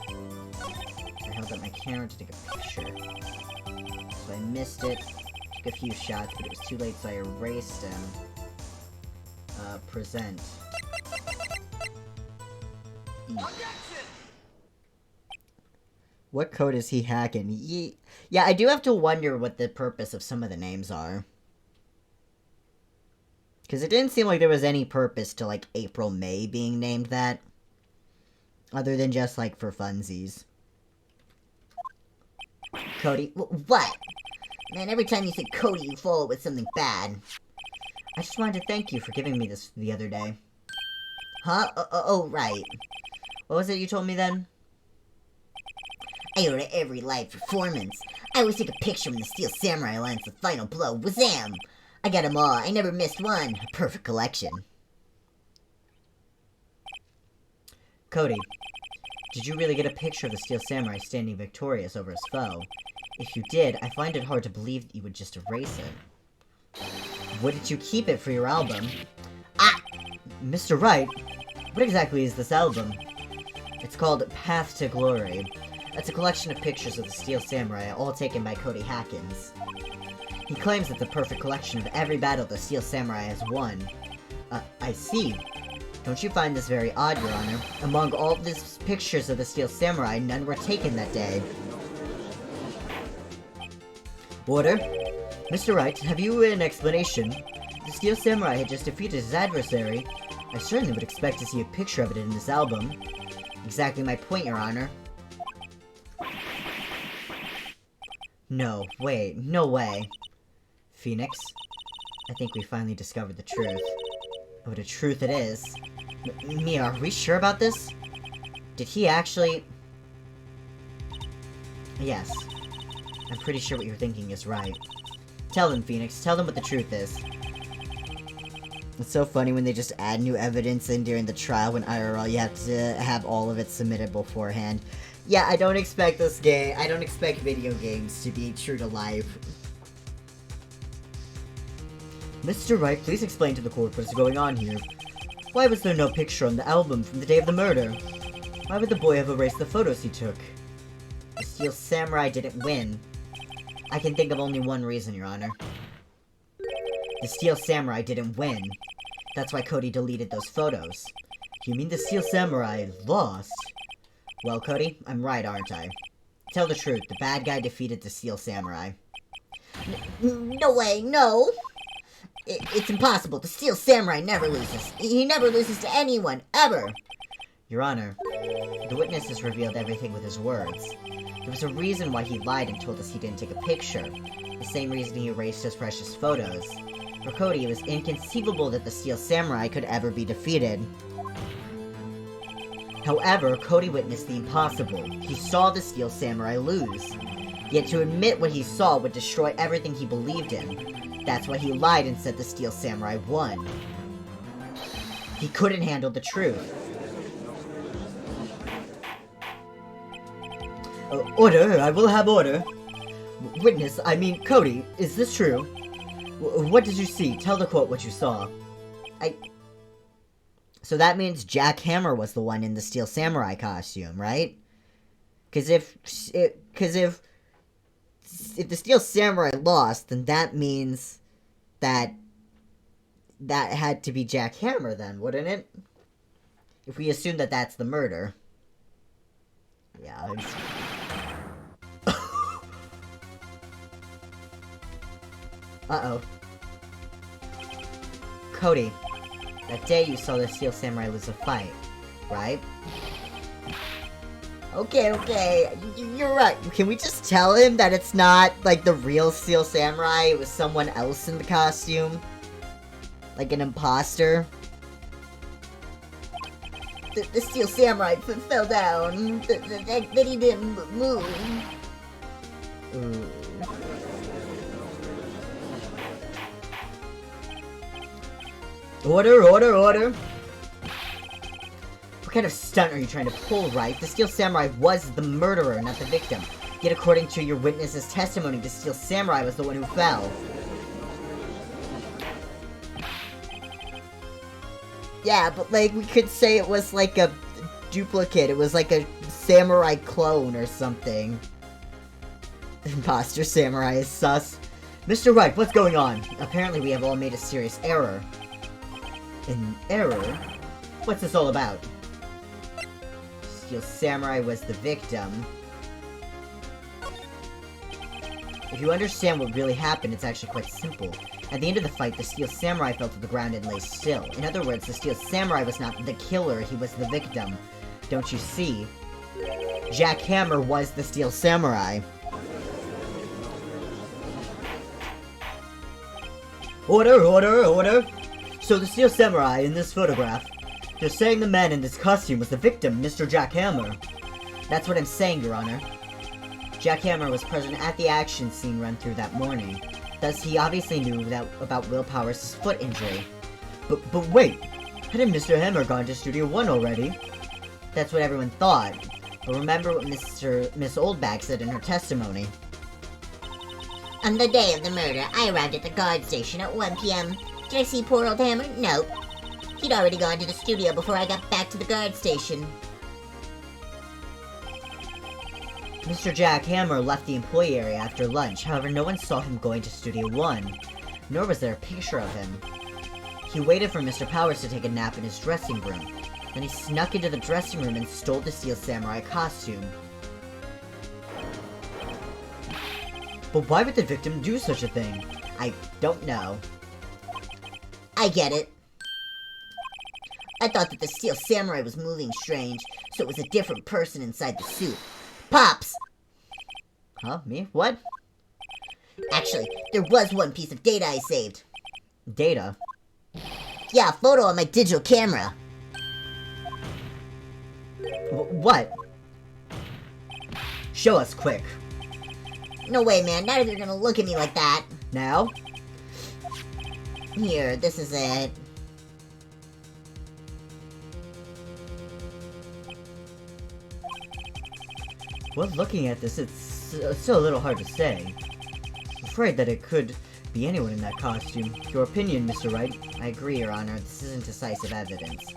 I held up my camera to take a picture. So I missed it. Took a few shots, but it was too late, so I erased him. Present. What code is he hacking? Yeah, I do have to wonder what the purpose of some of the names are. Because it didn't seem like there was any purpose to, like, April May being named that. Other than just, like, for funsies. Cody? What? Man, every time you say Cody, you follow it with something bad. I just wanted to thank you for giving me this the other day. Huh? Oh, right. What was it you told me then? I owe to every live performance. I always take a picture when the Steel Samurai lands the final blow. Wazam! I got 'em all. I never missed one. A perfect collection. Cody, did you really get a picture of the Steel Samurai standing victorious over his foe? If you did, I find it hard to believe that you would just erase it. Wouldn't you keep it for your album? Ah! Mr. Wright, what exactly is this album? It's called Path to Glory. It's a collection of pictures of the Steel Samurai, all taken by Cody Hackins. He claims it's a perfect collection of every battle the Steel Samurai has won. I see. Don't you find this very odd, Your Honor? Among all these pictures of the Steel Samurai, none were taken that day. Order? Mr. Wright, have you an explanation? The Steel Samurai had just defeated his adversary. I certainly would expect to see a picture of it in this album. Exactly my point, Your Honor. No, wait, no way. Phoenix, I think we finally discovered the truth. Oh, the truth it is. Mia, are we sure about this? Did he actually... Yes. I'm pretty sure what you're thinking is right. Tell them, Phoenix. Tell them what the truth is. It's so funny when they just add new evidence in during the trial when IRL you have to have all of it submitted beforehand. Yeah, I don't expect this game. I don't expect video games to be true to life. Mr. Wright, please explain to the court what is going on here. Why was there no picture on the album from the day of the murder? Why would the boy have erased the photos he took? The Steel Samurai didn't win. I can think of only one reason, Your Honor. The Steel Samurai didn't win. That's why Cody deleted those photos. You mean the Steel Samurai lost? Well, Cody, I'm right, aren't I? Tell the truth, the bad guy defeated the Steel Samurai. No way, no! It's impossible. The Steel Samurai never loses. He never loses to anyone, ever! Your Honor, the witness has revealed everything with his words. There was a reason why he lied and told us he didn't take a picture. The same reason he erased his precious photos. For Cody, it was inconceivable that the Steel Samurai could ever be defeated. However, Cody witnessed the impossible. He saw the Steel Samurai lose. Yet to admit what he saw would destroy everything he believed in. That's why he lied and said the Steel Samurai won. He couldn't handle the truth. Order, I will have order. Witness, I mean, Cody, is this true? What did you see? Tell the court what you saw. So that means Jack Hammer was the one in the Steel Samurai costume, right? Because if the Steel Samurai lost, then that means that had to be Jack Hammer then, wouldn't it? If we assume that that's the murder. Yeah, Uh-oh. Cody, that day you saw the Steel Samurai lose a fight, right? Okay, you're right. Can we just tell him that it's not, like, the real Steel Samurai? It was someone else in the costume? Like an imposter? The Steel Samurai fell down. That he didn't move. Ooh. Order! What kind of stunt are you trying to pull, Wright? The Steel Samurai was the murderer, not the victim. Yet according to your witness's testimony, the Steel Samurai was the one who fell. Yeah, but like, we could say it was like a duplicate. It was like a samurai clone or something. Imposter Samurai is sus. Mr. Wright, what's going on? Apparently we have all made a serious error. An error? What's this all about? Steel Samurai was the victim. If you understand what really happened, it's actually quite simple. At the end of the fight, the Steel Samurai fell to the ground and lay still. In other words, the Steel Samurai was not the killer, he was the victim. Don't you see? Jack Hammer was the Steel Samurai. Order! So the Steel Samurai in this photograph, they're saying the man in this costume was the victim, Mr. Jack Hammer. That's what I'm saying, Your Honor. Jack Hammer was present at the action scene run through that morning. Thus, he obviously knew about Will Powers' foot injury. But wait, hadn't Mr. Hammer gone to Studio 1 already? That's what everyone thought. But remember what Miss Oldbag said in her testimony. On the day of the murder, I arrived at the guard station at 1 p.m. Did I see poor old Hammer? Nope. He'd already gone to the studio before I got back to the guard station. Mr. Jack Hammer left the employee area after lunch, however no one saw him going to Studio 1, nor was there a picture of him. He waited for Mr. Powers to take a nap in his dressing room, then he snuck into the dressing room and stole the Steel Samurai costume. But why would the victim do such a thing? I don't know. I get it. I thought that the Steel Samurai was moving strange, so it was a different person inside the suit. Pops! Huh? Me? What? Actually, there was one piece of data I saved. Data? Yeah, a photo on my digital camera. What? Show us quick. No way, man. Not if you're gonna look at me like that. Now? Here, this is it. Well, looking at this, it's still a little hard to say. I'm afraid that it could be anyone in that costume. Your opinion, Mr. Wright? I agree, Your Honor. This isn't decisive evidence.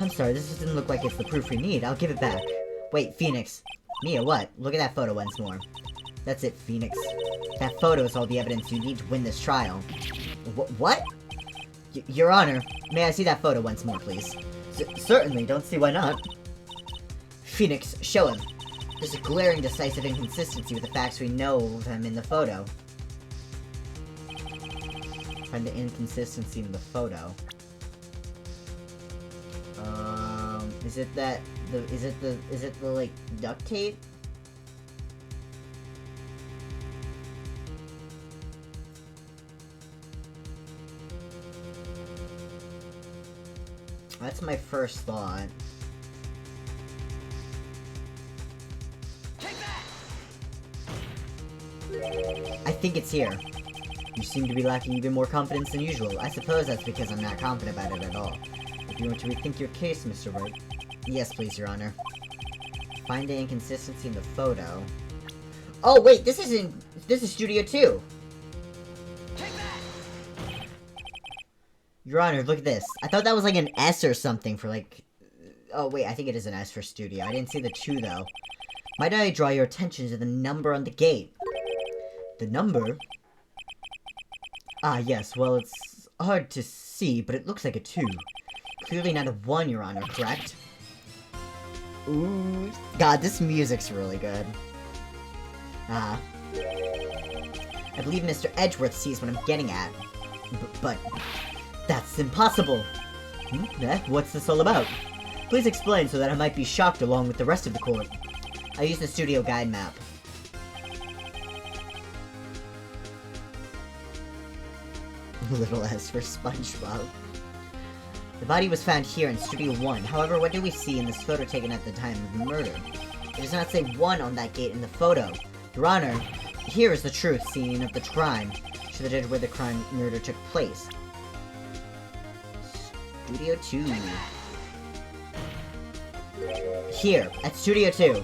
I'm sorry, this doesn't look like it's the proof we need. I'll give it back. Wait, Phoenix. Mia, what? Look at that photo once more. That's it, Phoenix. That photo is all the evidence you need to win this trial. What? Your Honor, may I see that photo once more, please? Certainly, don't see why not. Phoenix, show him. There's a glaring decisive inconsistency with the facts we know of him in the photo. Find the inconsistency in the photo. Is it the, like, duct tape? That's my first thought. I think it's here. You seem to be lacking even more confidence than usual. I suppose that's because I'm not confident about it at all. If you want to rethink your case, Mr. Wright. Yes, please, Your Honor. Find the inconsistency in the photo. Oh, wait, this is Studio 2! Your Honor, look at this. I thought that was like an S or something for like... Oh, wait, I think it is an S for Studio. I didn't see the 2, though. Might I draw your attention to the number on the gate? The number? Ah, yes, well, it's hard to see, but it looks like a 2. Clearly not a 1, Your Honor, correct? Ooh. God, this music's really good. Ah. I believe Mr. Edgeworth sees what I'm getting at. But... that's impossible! What's this all about? Please explain so that I might be shocked along with the rest of the court. I use the studio guide map. Little S for SpongeBob. The body was found here in Studio 1. However, what do we see in this photo taken at the time of the murder? It does not say 1 on that gate in the photo. Your Honor, here is the truth scene of the crime. To the judge where the murder took place. Studio 2. Here, at Studio 2.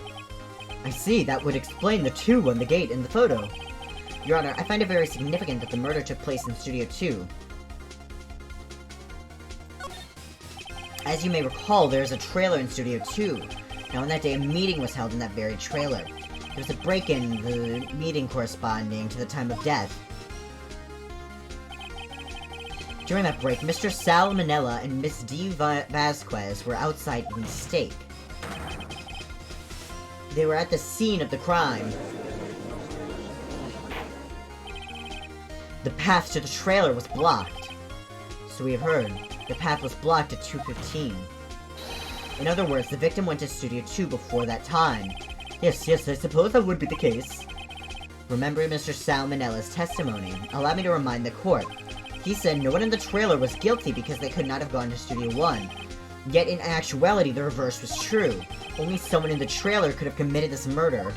I see, that would explain the 2 on the gate in the photo. Your Honor, I find it very significant that the murder took place in Studio 2. As you may recall, there is a trailer in Studio 2. Now on that day, a meeting was held in that very trailer. There was a break in the meeting corresponding to the time of death. During that break, Mr. Sal Manella and Miss D. Vasquez were outside eating steak. They were at the scene of the crime. The path to the trailer was blocked. So we have heard, the path was blocked at 2:15. In other words, the victim went to Studio 2 before that time. Yes, I suppose that would be the case. Remembering Mr. Sal Manella's testimony, allow me to remind the court. He said no one in the trailer was guilty because they could not have gone to Studio 1. Yet in actuality, the reverse was true. Only someone in the trailer could have committed this murder.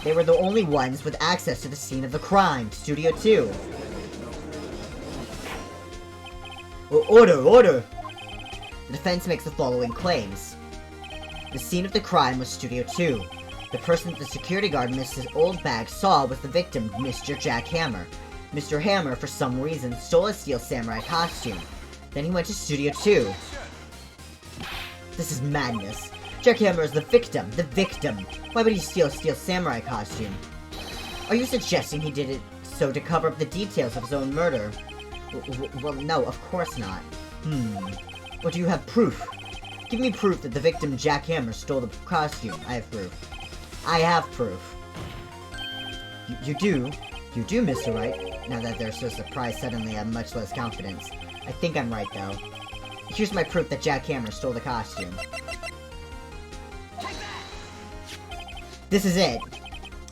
They were the only ones with access to the scene of the crime, Studio 2. Order! The defense makes the following claims. The scene of the crime was Studio 2. The person that the security guard Mrs. Oldbag saw was the victim, Mr. Jack Hammer. Mr. Hammer, for some reason, stole a Steel Samurai costume. Then he went to Studio 2. This is madness. Jack Hammer is the victim. The victim. Why would he steal a Steel Samurai costume? Are you suggesting he did it so to cover up the details of his own murder? Well, no, of course not. But do you have proof? Give me proof that the victim, Jack Hammer, stole the costume. I have proof. I have proof. You do, Mr. Wright. Now that they're so surprised, suddenly I have much less confidence. I think I'm right, though. Here's my proof that Jack Hammer stole the costume. This is it.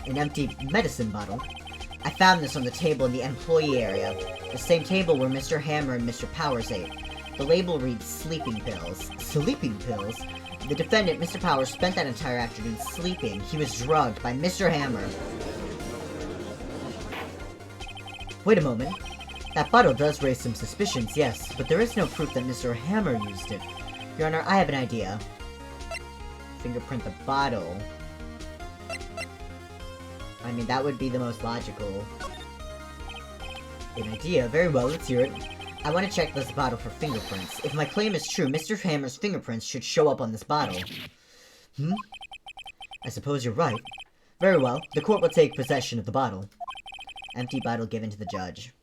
An empty medicine bottle. I found this on the table in the employee area. The same table where Mr. Hammer and Mr. Powers ate. The label reads sleeping pills. Sleeping pills? The defendant, Mr. Powers, spent that entire afternoon sleeping. He was drugged by Mr. Hammer. Wait a moment. That bottle does raise some suspicions, yes, but there is no proof that Mr. Hammer used it. Your Honor, I have an idea. Fingerprint the bottle. I mean, that would be the most logical. An idea? Very well, let's hear it. I want to check this bottle for fingerprints. If my claim is true, Mr. Hammer's fingerprints should show up on this bottle. I suppose you're right. Very well, the court will take possession of the bottle. Empty bottle given to the judge.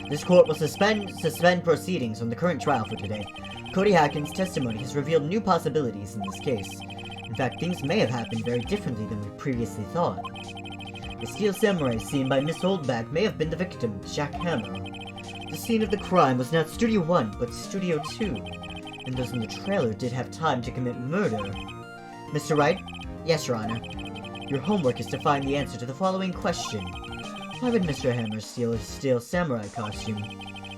This court will suspend proceedings on the current trial for today. Cody Hackins' testimony has revealed new possibilities in this case. In fact, things may have happened very differently than we previously thought. The steel samurai seen by Miss Holdback may have been the victim, Jack Hammer. The scene of the crime was not Studio 1, but Studio 2, and those in the trailer did have time to commit murder. Mr. Wright? Yes, Your Honor. Your homework is to find the answer to the following question. Why would Mr. Hammer steal a steel samurai costume?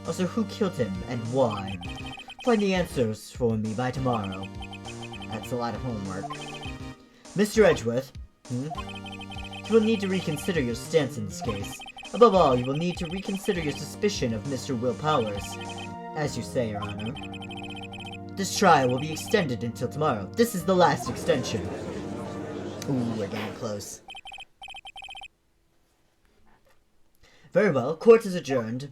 Also, who killed him, and why? Find the answers for me by tomorrow. That's a lot of homework. Mr. Edgeworth? You will need to reconsider your stance in this case. Above all, you will need to reconsider your suspicion of Mr. Will Powers. As you say, Your Honor. This trial will be extended until tomorrow. This is the last extension. Ooh, we're getting close. Very well, court is adjourned.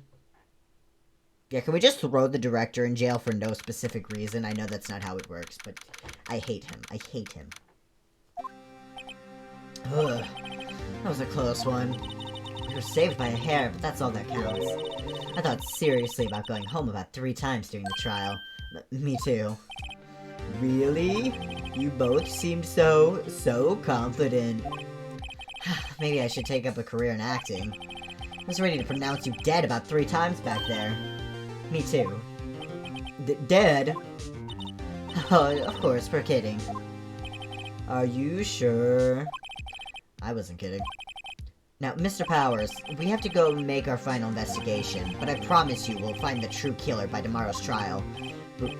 Yeah, can we just throw the director in jail for no specific reason? I know that's not how it works, but I hate him. I hate him. Ugh. That was a close one. We were saved by a hair, but that's all that counts. I thought seriously about going home about 3 times during the trial. Me too. Really? You both seemed so confident. Maybe I should take up a career in acting. I was ready to pronounce you dead about 3 times back there. Me too. Dead? Oh, of course, we're kidding. Are you sure? I wasn't kidding. Now, Mr. Powers, we have to go make our final investigation, but I promise you we'll find the true killer by tomorrow's trial.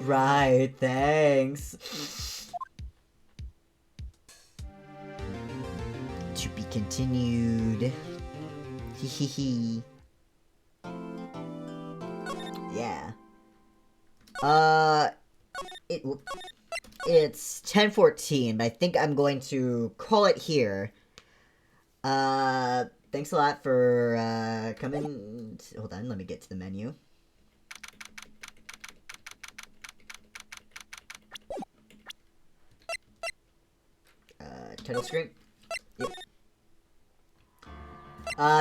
Right, thanks. To be continued. Hehehe. Yeah. It's 10:14, but I think I'm going to call it here. Thanks a lot for, coming. Hold on, let me get to the menu. Title screen. Yep.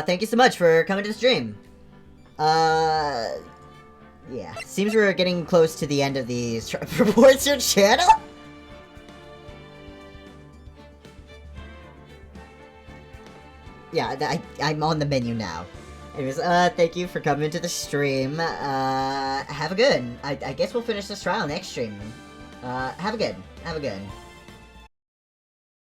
Thank you so much for coming to the stream. Yeah. Seems we're getting close to the end of these. Reports your channel? Yeah, I'm on the menu now. Anyways, thank you for coming to the stream. Have a good. I guess we'll finish this trial next stream. Have a good.